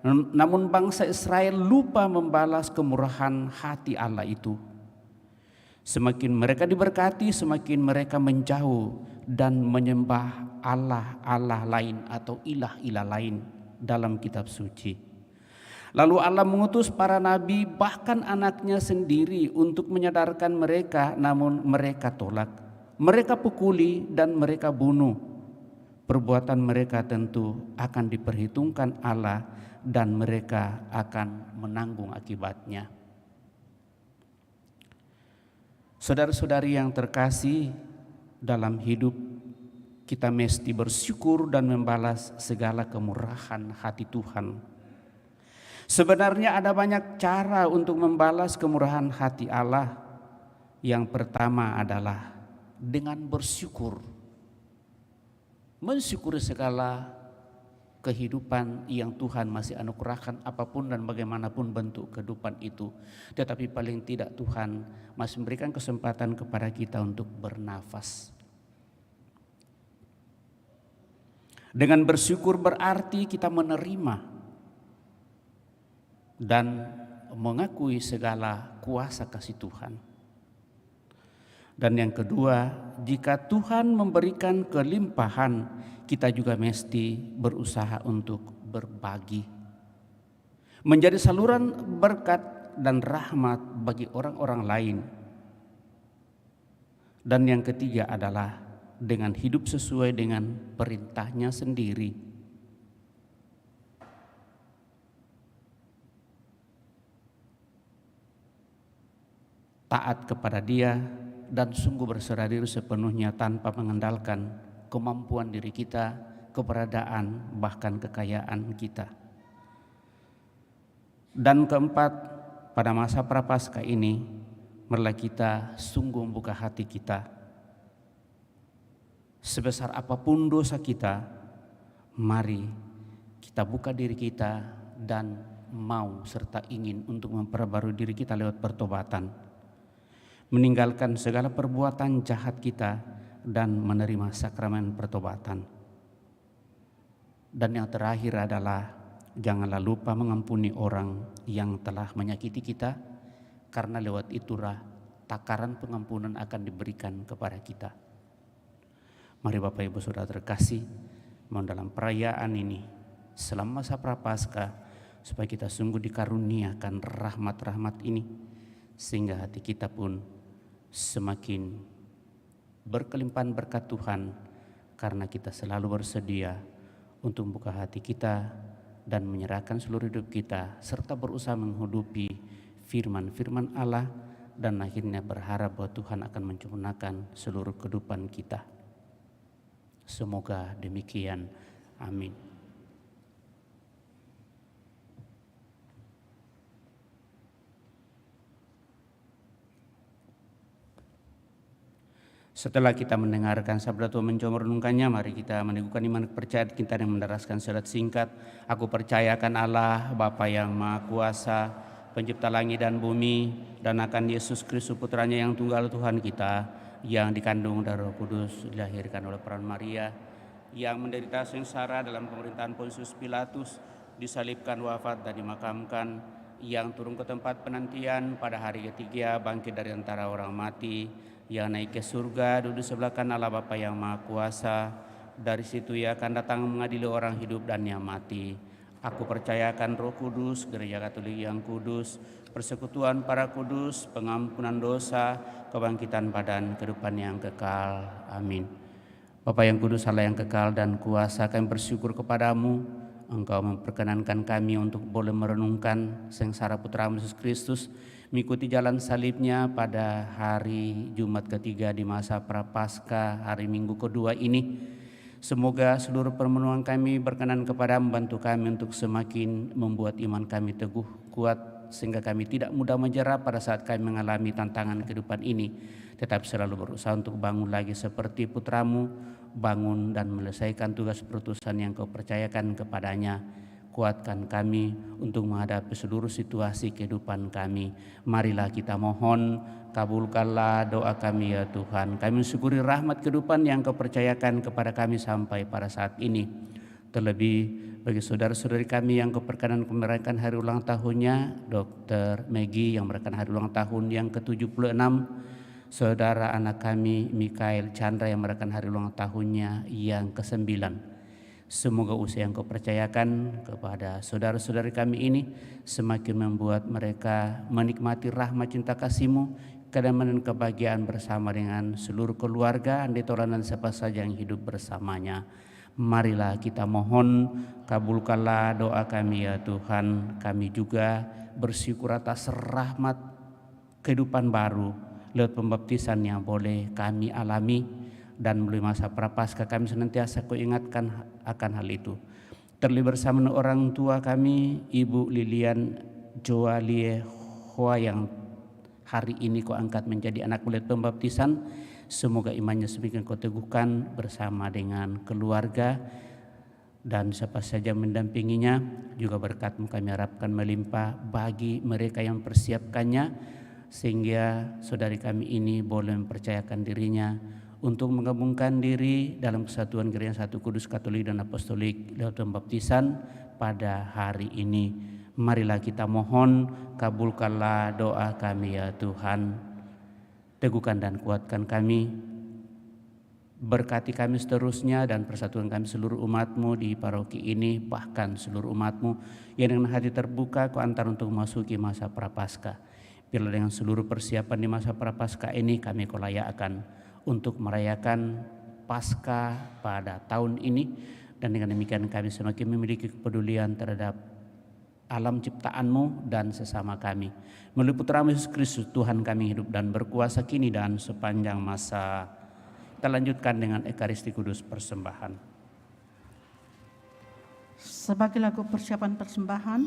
namun bangsa Israel lupa membalas kemurahan hati Allah itu. Semakin mereka diberkati, semakin mereka menjauh dan menyembah Allah lain atau ilah-ilah lain dalam kitab suci. Lalu Allah mengutus para nabi, bahkan anaknya sendiri, untuk menyadarkan mereka, namun mereka tolak. Mereka pukuli dan mereka bunuh. Perbuatan mereka tentu akan diperhitungkan Allah dan mereka akan menanggung akibatnya. Saudara-saudari yang terkasih, dalam hidup kita mesti bersyukur dan membalas segala kemurahan hati Tuhan. Sebenarnya ada banyak cara untuk membalas kemurahan hati Allah. Yang pertama adalah dengan bersyukur. Mensyukuri segala kehidupan yang Tuhan masih anugerahkan, apapun dan bagaimanapun bentuk kehidupan itu. Tetapi paling tidak Tuhan masih memberikan kesempatan kepada kita untuk bernafas. Dengan bersyukur berarti kita menerima dan mengakui segala kuasa kasih Tuhan. Dan yang kedua, jika Tuhan memberikan kelimpahan, kita juga mesti berusaha untuk berbagi, menjadi saluran berkat dan rahmat bagi orang-orang lain. Dan yang ketiga adalah dengan hidup sesuai dengan perintahnya sendiri. Taat kepada Dia dan sungguh berserah diri sepenuhnya tanpa mengandalkan kemampuan diri kita, keberadaan, bahkan kekayaan kita. Dan keempat, pada masa Prapaskah ini, marilah kita sungguh membuka hati kita. Sebesar apapun dosa kita, mari kita buka diri kita dan mau serta ingin untuk memperbarui diri kita lewat pertobatan. Meninggalkan segala perbuatan jahat kita dan menerima sakramen pertobatan. Dan yang terakhir adalah janganlah lupa mengampuni orang yang telah menyakiti kita, karena lewat itulah takaran pengampunan akan diberikan kepada kita. Mari Bapak Ibu Saudara terkasih, mohon dalam perayaan ini selama masa Prapaskah supaya kita sungguh dikaruniakan rahmat-rahmat ini, sehingga hati kita pun semakin berkelimpahan berkat Tuhan, karena kita selalu bersedia untuk membuka hati kita dan menyerahkan seluruh hidup kita, serta berusaha menghidupi firman-firman Allah, dan akhirnya berharap bahwa Tuhan akan menyempurnakan seluruh kehidupan kita. Semoga demikian. Amin. Setelah kita mendengarkan sabda Tuhan, mencoba merenungkannya, mari kita meneguhkan iman kepercayaan kita dan mendaraskan syahadat singkat. Aku percaya akan Allah, Bapa yang Maha Kuasa, pencipta langit dan bumi, dan akan Yesus Kristus putranya yang tunggal Tuhan kita, yang dikandung dari Roh Kudus, dilahirkan oleh peran Maria, yang menderita sengsara dalam pemerintahan Pontius Pilatus, disalibkan, wafat dan dimakamkan, yang turun ke tempat penantian, pada hari ketiga bangkit dari antara orang mati, yang naik ke surga, duduk sebelah kanan Allah Bapa yang Maha Kuasa. Dari situ Ia akan datang mengadili orang hidup dan yang mati. Aku percayakan Roh Kudus, Gereja Katolik yang kudus, persekutuan para kudus, pengampunan dosa, kebangkitan badan, kehidupan yang kekal. Amin. Bapa yang kudus, Allah yang kekal dan kuasa, kami bersyukur kepadamu. Engkau memperkenankan kami untuk boleh merenungkan sengsara Putra-Mu Yesus Kristus, mengikuti jalan salibnya pada hari Jumat ketiga di masa Prapaskah, hari Minggu kedua ini. Semoga seluruh permenungan kami berkenan kepada membantu kami untuk semakin membuat iman kami teguh, kuat, sehingga kami tidak mudah menyerah pada saat kami mengalami tantangan kehidupan ini, tetapi selalu berusaha untuk bangun lagi seperti Putra-Mu, bangun dan menyelesaikan tugas perutusan yang Kau percayakan kepadanya. Kuatkan kami untuk menghadapi seluruh situasi kehidupan kami. Marilah kita mohon, kabulkanlah doa kami ya Tuhan. Kami mensyukuri rahmat kehidupan yang Kau percayakan kepada kami sampai pada saat ini. Terlebih bagi saudara-saudari kami yang Kau perkenan merayakan hari ulang tahunnya, Dr. Maggie yang merayakan hari ulang tahun yang ke-76, saudara anak kami Mikael Chandra yang merayakan hari ulang tahunnya yang ke-9. Semoga usia yang Kau percayakan kepada saudara-saudari kami ini semakin membuat mereka menikmati rahmat cinta kasih-Mu, kedamaian dan kebahagiaan bersama dengan seluruh keluarga, andetolan dan siapa saja yang hidup bersamanya. Marilah kita mohon, kabulkanlah doa kami ya Tuhan. Kami juga bersyukur atas rahmat kehidupan baru lewat pembaptisan yang boleh kami alami, dan melalui masa Prapaskah kami senantiasa Kau ingatkan akan hal itu. Terlebih bersama orang tua kami, Ibu Lilian Joalie Hoa yang hari ini Kau angkat menjadi anak murid pembaptisan. Semoga imannya semakin Kau teguhkan bersama dengan keluarga dan siapa saja mendampinginya. Juga berkat-Mu kami harapkan melimpah bagi mereka yang mempersiapkannya, sehingga saudari kami ini boleh mempercayakan dirinya untuk menggabungkan diri dalam kesatuan Gereja Satu Kudus Katolik dan Apostolik lewat pembaptisan pada hari ini. Marilah kita mohon, kabulkanlah doa kami ya Tuhan. Teguhkan dan kuatkan kami, berkati kami seterusnya dan persatuan kami seluruh umat-Mu di paroki ini, bahkan seluruh umat-Mu yang dengan hati terbuka Kau antar untuk memasuki masa Prapaskah. Biarlah dengan seluruh persiapan di masa Prapaskah ini kami Kau layakkan untuk merayakan Paskah pada tahun ini, dan dengan demikian kami semakin memiliki kepedulian terhadap alam ciptaan-Mu dan sesama kami. Melalui Putra-Mu Yesus Kristus Tuhan kami hidup dan berkuasa kini dan sepanjang masa. Kita lanjutkan dengan Ekaristi Kudus persembahan. Sebagai lagu persiapan persembahan,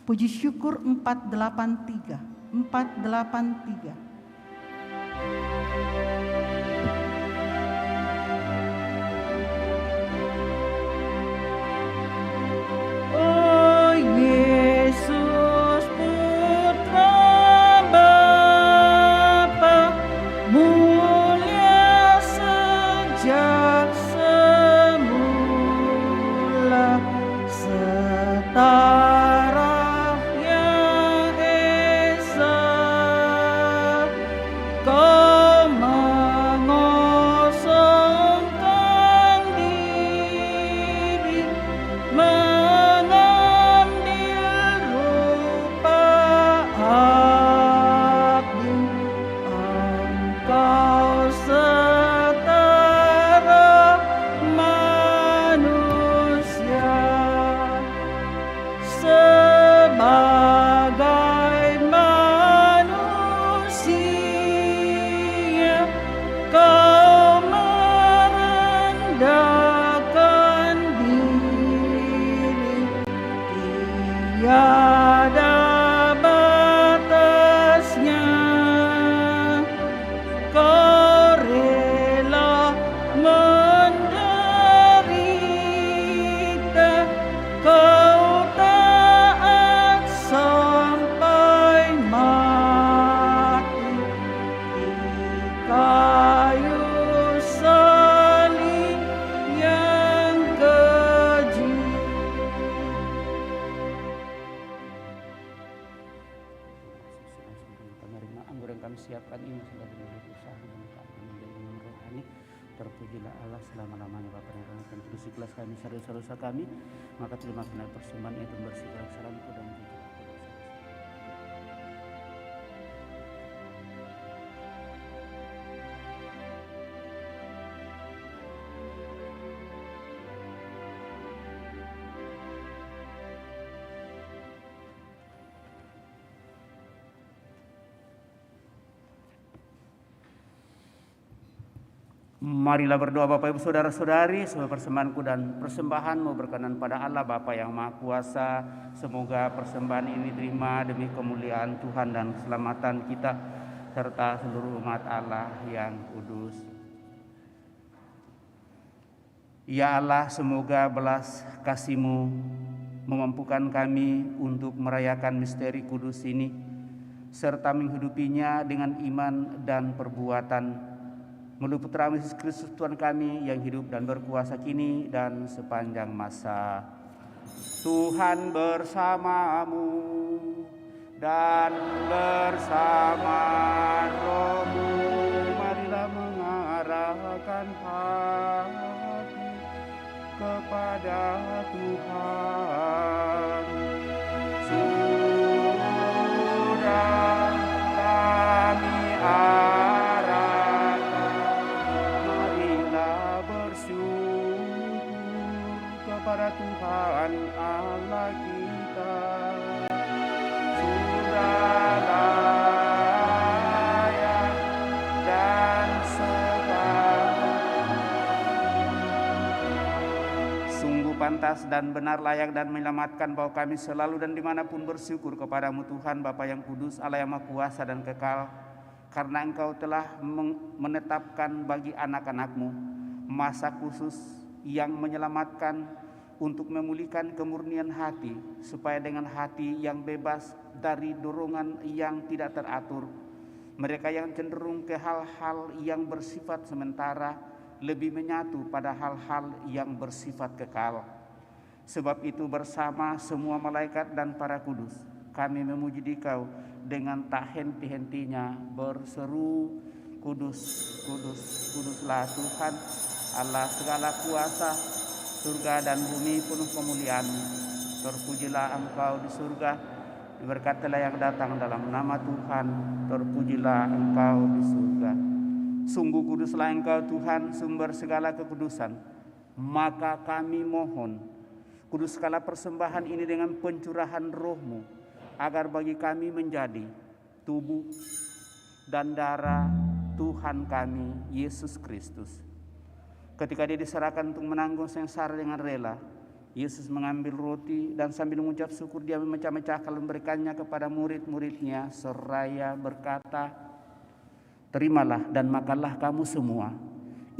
puji syukur 483. Kau kami siapkan ini sebagai bentuk usaha dan kami menjadi rohani. Terpujilah Allah selama-lamanya Bapa dan Anak dan Kudus. Ikhlas kami dosa-dosa kami, maka terima kasih persembahan itu bersihkan salamku dan puji. Marilah berdoa Bapak Ibu Saudara-saudari, supaya persembahanku dan persembahanmu berkenan pada Allah Bapa yang Maha Kuasa. Semoga persembahan ini diterima demi kemuliaan Tuhan dan keselamatan kita serta seluruh umat Allah yang kudus. Ya Allah, semoga belas kasih-Mu memampukan kami untuk merayakan misteri kudus ini serta menghidupinya dengan iman dan perbuatan. Melalui Putra Yesus Kristus Tuhan kami yang hidup dan berkuasa kini dan sepanjang masa. Tuhan bersamamu dan bersama rohmu. Marilah mengarahkan hati kepada Tuhan. Sudah kami kepada Tuhan Allah kita. Sudah layak dan sungguh pantas dan benar, layak dan menyelamatkan bahwa kami selalu dan dimanapun bersyukur kepadamu Tuhan Bapa yang kudus, Allah yang Maha Kuasa dan kekal, karena Engkau telah menetapkan bagi anak-anak-Mu masa khusus yang menyelamatkan untuk memulihkan kemurnian hati, supaya dengan hati yang bebas dari dorongan yang tidak teratur, mereka yang cenderung ke hal-hal yang bersifat sementara lebih menyatu pada hal-hal yang bersifat kekal. Sebab itu bersama semua malaikat dan para kudus, kami memuji Dikau dengan tak henti-hentinya berseru, Kudus, kudus, kuduslah Tuhan Allah segala kuasa, surga dan bumi penuh kemuliaan-Mu. Terpujilah Engkau di surga, diberkatilah yang datang dalam nama Tuhan. Terpujilah Engkau di surga. Sungguh kuduslah Engkau Tuhan, sumber segala kekudusan. Maka kami mohon, kuduskanlah persembahan ini dengan pencurahan Roh-Mu, agar bagi kami menjadi tubuh dan darah Tuhan kami Yesus Kristus. Ketika Dia diserahkan untuk menanggung sengsara dengan rela, Yesus mengambil roti dan sambil mengucap syukur Dia memecah-mecahkan dan memberikannya kepada murid-murid-Nya seraya berkata, "Terimalah dan makanlah kamu semua.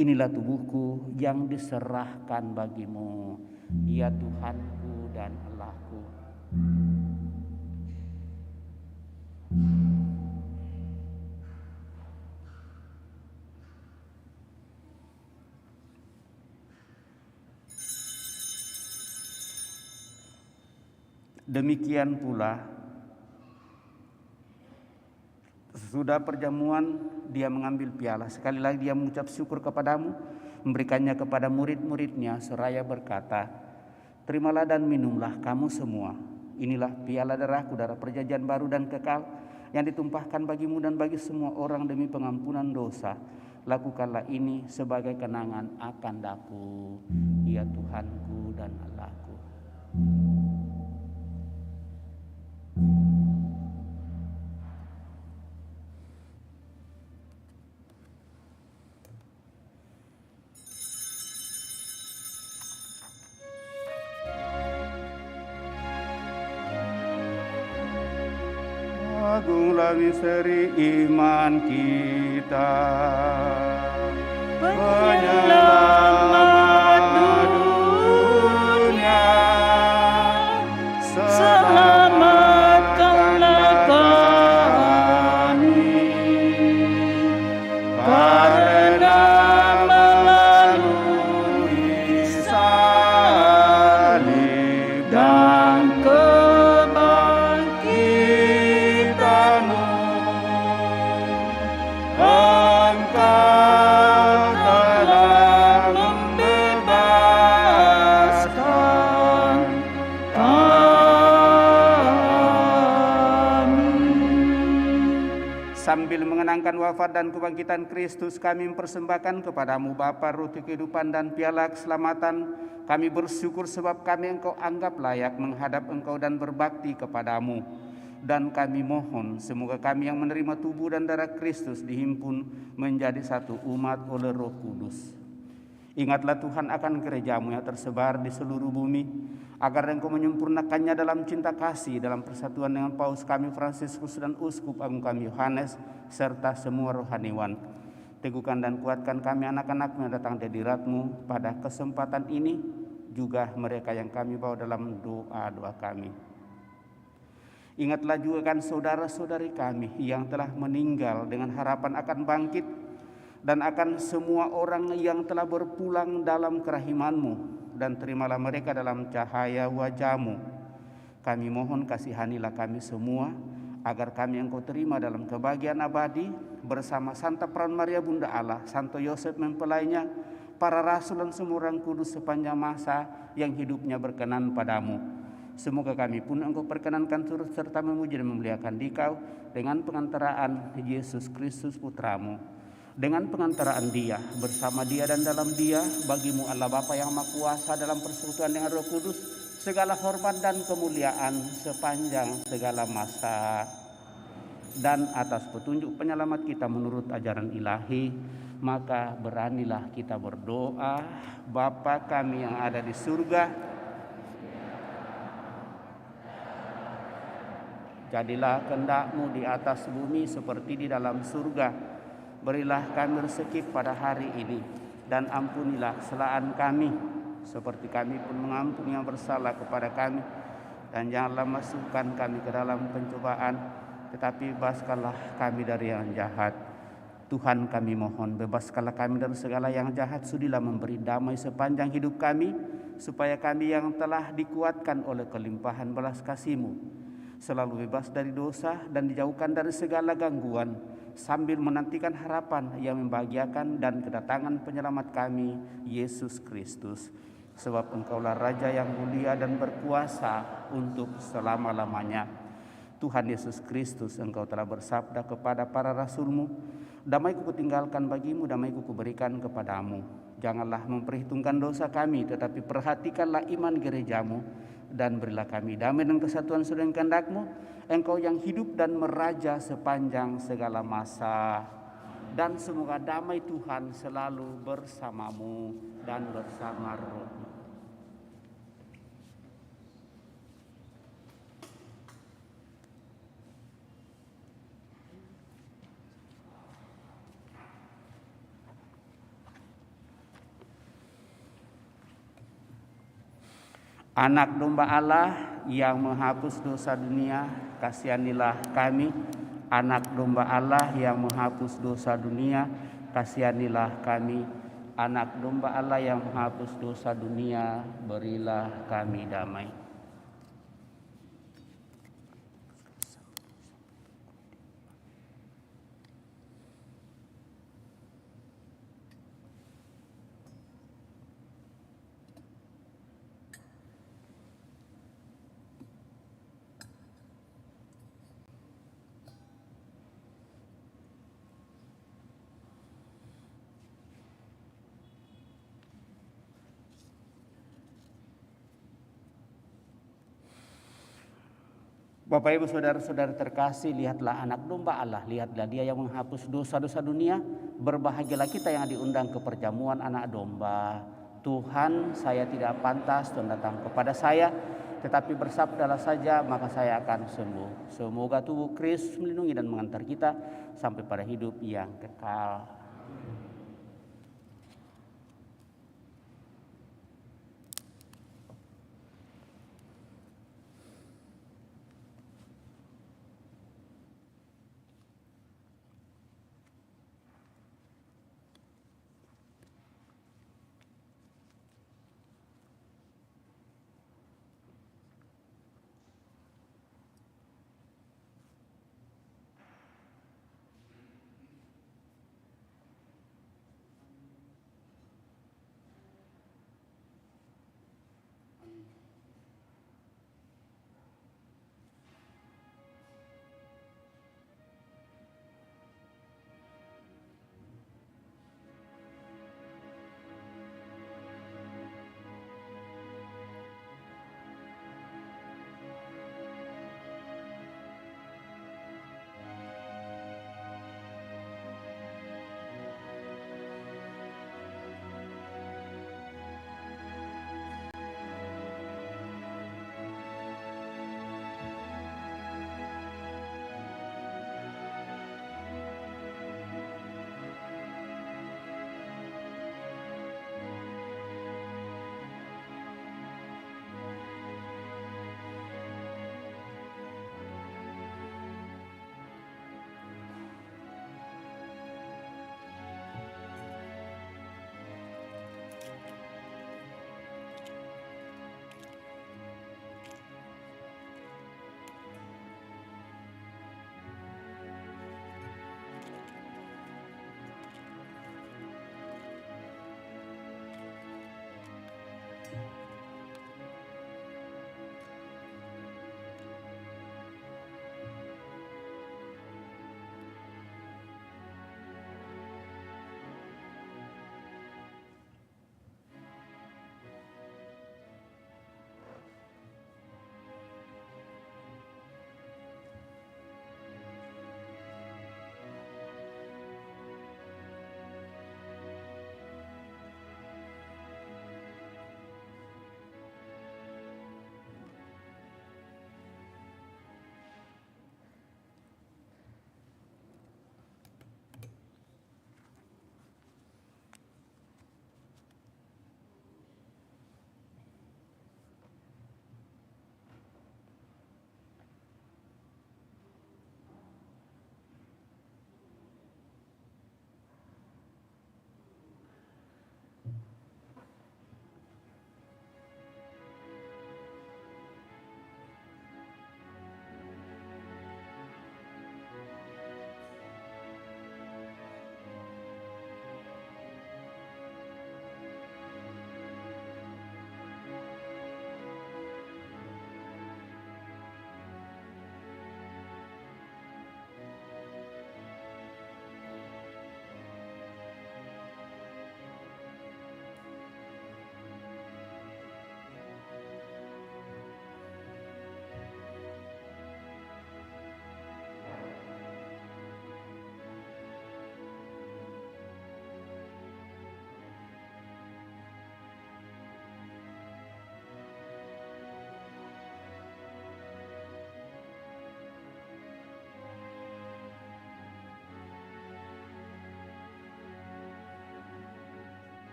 Inilah tubuhku yang diserahkan bagimu. Ya Tuhanku dan Allahku." Demikian pula sesudah perjamuan Dia mengambil piala. Sekali lagi Dia mengucap syukur kepadamu, memberikannya kepada murid-murid-Nya seraya berkata, "Terimalah dan minumlah kamu semua. Inilah piala darahku, darah perjanjian baru dan kekal, yang ditumpahkan bagimu dan bagi semua orang demi pengampunan dosa. Lakukanlah ini sebagai kenangan akan Aku, ya Tuhanku dan Allahku." Agunglah misteri iman kita, penyelamat dunia, selamatkanlah kami, karena melalui salib dan kebangkitan-Mu, Sambil mengenangkan wafat dan kebangkitan Kristus, kami mempersembahkan kepadamu Bapa roti kehidupan dan piala keselamatan. Kami bersyukur sebab kami Engkau anggap layak menghadap Engkau dan berbakti kepadamu. Dan kami mohon semoga kami yang menerima tubuh dan darah Kristus dihimpun menjadi satu umat oleh Roh Kudus. Ingatlah Tuhan akan gerejamu yang tersebar di seluruh bumi, agar Engkau menyempurnakannya dalam cinta kasih, dalam persatuan dengan Paus kami Fransiskus dan Uskup Agung kami Yohanes, serta semua rohaniwan. Teguhkan dan kuatkan kami anak-anakmu yang datang dari hadirat-Mu pada kesempatan ini, juga mereka yang kami bawa dalam doa-doa kami. Ingatlah juga kan saudara-saudari kami yang telah meninggal dengan harapan akan bangkit, dan akan semua orang yang telah berpulang dalam kerahiman-Mu, dan terimalah mereka dalam cahaya wajah-Mu. Kami mohon kasihanilah kami semua, agar kami Engkau terima dalam kebahagiaan abadi bersama Santa Peran Maria Bunda Allah, Santo Yosef mempelainya, para rasul dan semua orang kudus sepanjang masa yang hidupnya berkenan padamu. Semoga kami pun Engkau perkenankan turut serta memuji dan memuliakan Dikau dengan pengantaraan Yesus Kristus Putra-Mu. Dengan pengantaraan Dia, bersama Dia dan dalam Dia, bagimu Allah Bapa yang Maha Kuasa dalam persekutuan dengan Roh Kudus, segala hormat dan kemuliaan sepanjang segala masa. Dan atas petunjuk penyelamat kita menurut ajaran ilahi, maka beranilah kita berdoa. Bapa kami yang ada di surga, jadilah kehendak-Mu di atas bumi seperti di dalam surga. Berilah kami rezeki pada hari ini, dan ampunilah kesalahan kami, seperti kami pun mengampuni yang bersalah kepada kami. Dan janganlah masukkan kami ke dalam pencobaan, tetapi bebaskanlah kami dari yang jahat. Tuhan kami mohon, bebaskanlah kami dari segala yang jahat. Sudilah memberi damai sepanjang hidup kami, supaya kami yang telah dikuatkan oleh kelimpahan belas kasih-Mu selalu bebas dari dosa dan dijauhkan dari segala gangguan, sambil menantikan harapan yang membahagiakan dan kedatangan penyelamat kami, Yesus Kristus. Sebab Engkaulah Raja yang mulia dan berkuasa untuk selama-lamanya. Tuhan Yesus Kristus, Engkau telah bersabda kepada para rasul-Mu, damai-Ku kutinggalkan bagimu, damai-Ku kuberikan kepadamu. Janganlah memperhitungkan dosa kami, tetapi perhatikanlah iman gereja-Mu, dan berilah kami damai dan kesatuan sesuai dengan kehendak-Mu, Engkau yang hidup dan meraja sepanjang segala masa. Dan semoga damai Tuhan selalu bersamamu dan bersama roh-Mu. Anak domba Allah yang menghapus dosa dunia, kasihanilah kami. Anak domba Allah yang menghapus dosa dunia, kasihanilah kami. Anak domba Allah yang menghapus dosa dunia, berilah kami damai. Bapak Ibu saudara-saudara terkasih, lihatlah anak domba Allah, lihatlah Dia yang menghapus dosa-dosa dunia. Berbahagialah kita yang diundang ke perjamuan anak domba. Tuhan, saya tidak pantas Tuhan datang kepada saya, tetapi bersabdalah saja maka saya akan sembuh. Semoga tubuh Kristus melindungi dan mengantar kita sampai pada hidup yang kekal.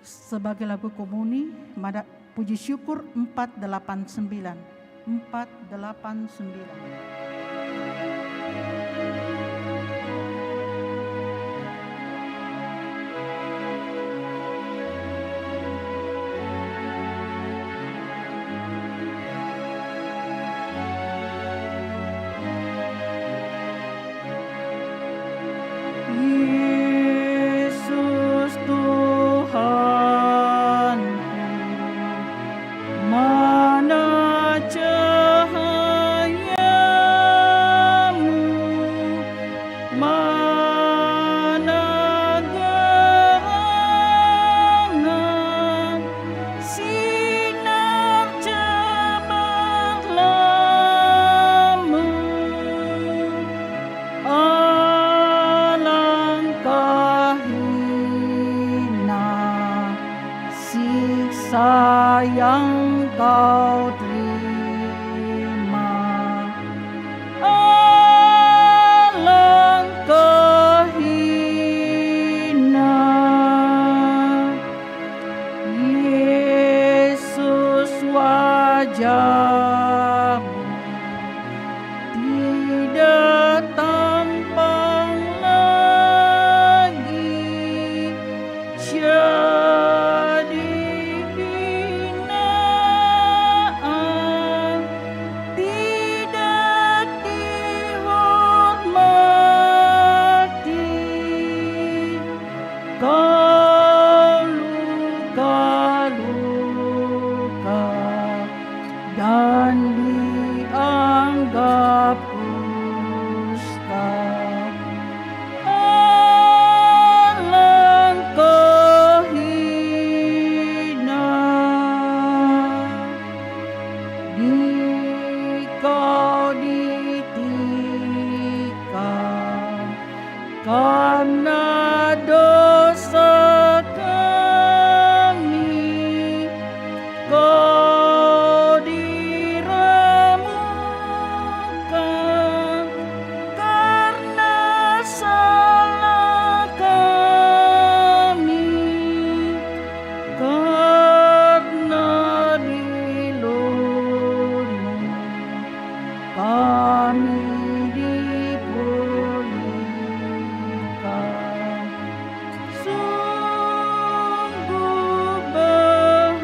sebagai lagu komuni, puji syukur 489. 489. Yesus Tuhanku, mana cahayamu, mana gerangan sinar cemerlangmu. Alangkah hina siksa yang kau terima, alangkah hina. Yesus, wajahmu tidak tampang lagi, jadi hinaan, tidak dihormati. Kau luka-luka dan dianggap kusta. Alangkah hina kau ditikam karena dosa kami. Kau diremukkan karena salah kami, karena dilurmu kami dipulihkan. Sungguh bahagia.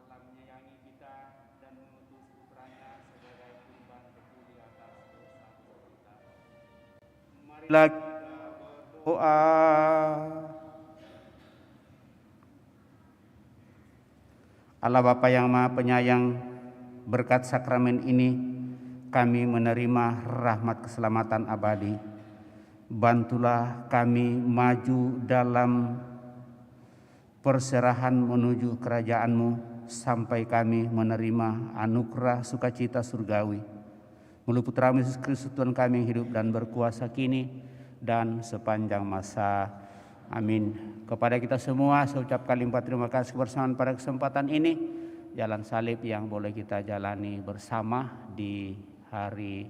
Allah menyayangi kita dan mengutus putranya sebagai kurban peduli atas dosa kita. Marilah kita berdoa. Allah Bapa yang Maha Penyayang, berkat sakramen ini kami menerima rahmat keselamatan abadi. Bantulah kami maju dalam perserahan menuju kerajaan-Mu sampai kami menerima anugerah sukacita surgawi. Melalui Putra Yesus Kristus Tuhan kami yang hidup dan berkuasa kini dan sepanjang masa. Amin. Kepada kita semua saya ucapkan limpah terima kasih kebersamaan pada kesempatan ini. jalan salib yang boleh kita jalani bersama di hari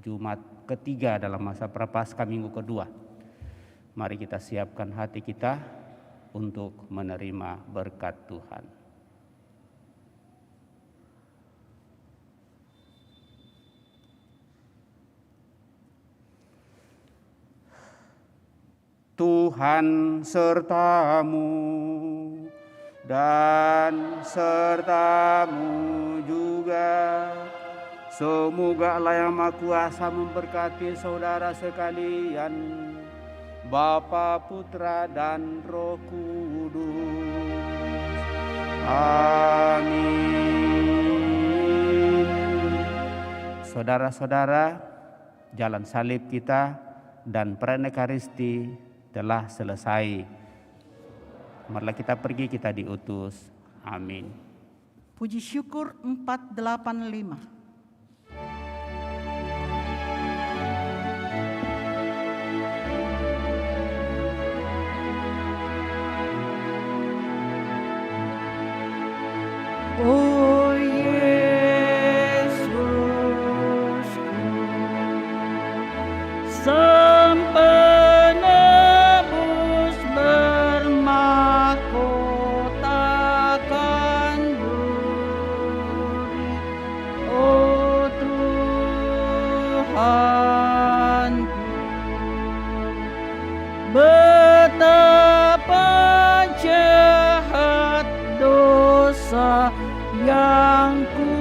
Jumat ketiga dalam masa Prapaskah minggu kedua. Mari kita siapkan hati kita untuk menerima berkat Tuhan. Tuhan sertamu dan sertamu juga. Semoga Allah yang Maha Kuasa memberkati saudara sekalian, Bapa, Putra, dan Roh Kudus. Amin. Saudara-saudara, jalan salib kita dan perayaan Ekaristi telah selesai. Marilah kita pergi, kita diutus. Amin. Puji syukur 485. Oh Yesus, Sang Penebus bermahkotakan duri, oh Tuhanku, betapa jahat dosa yang ku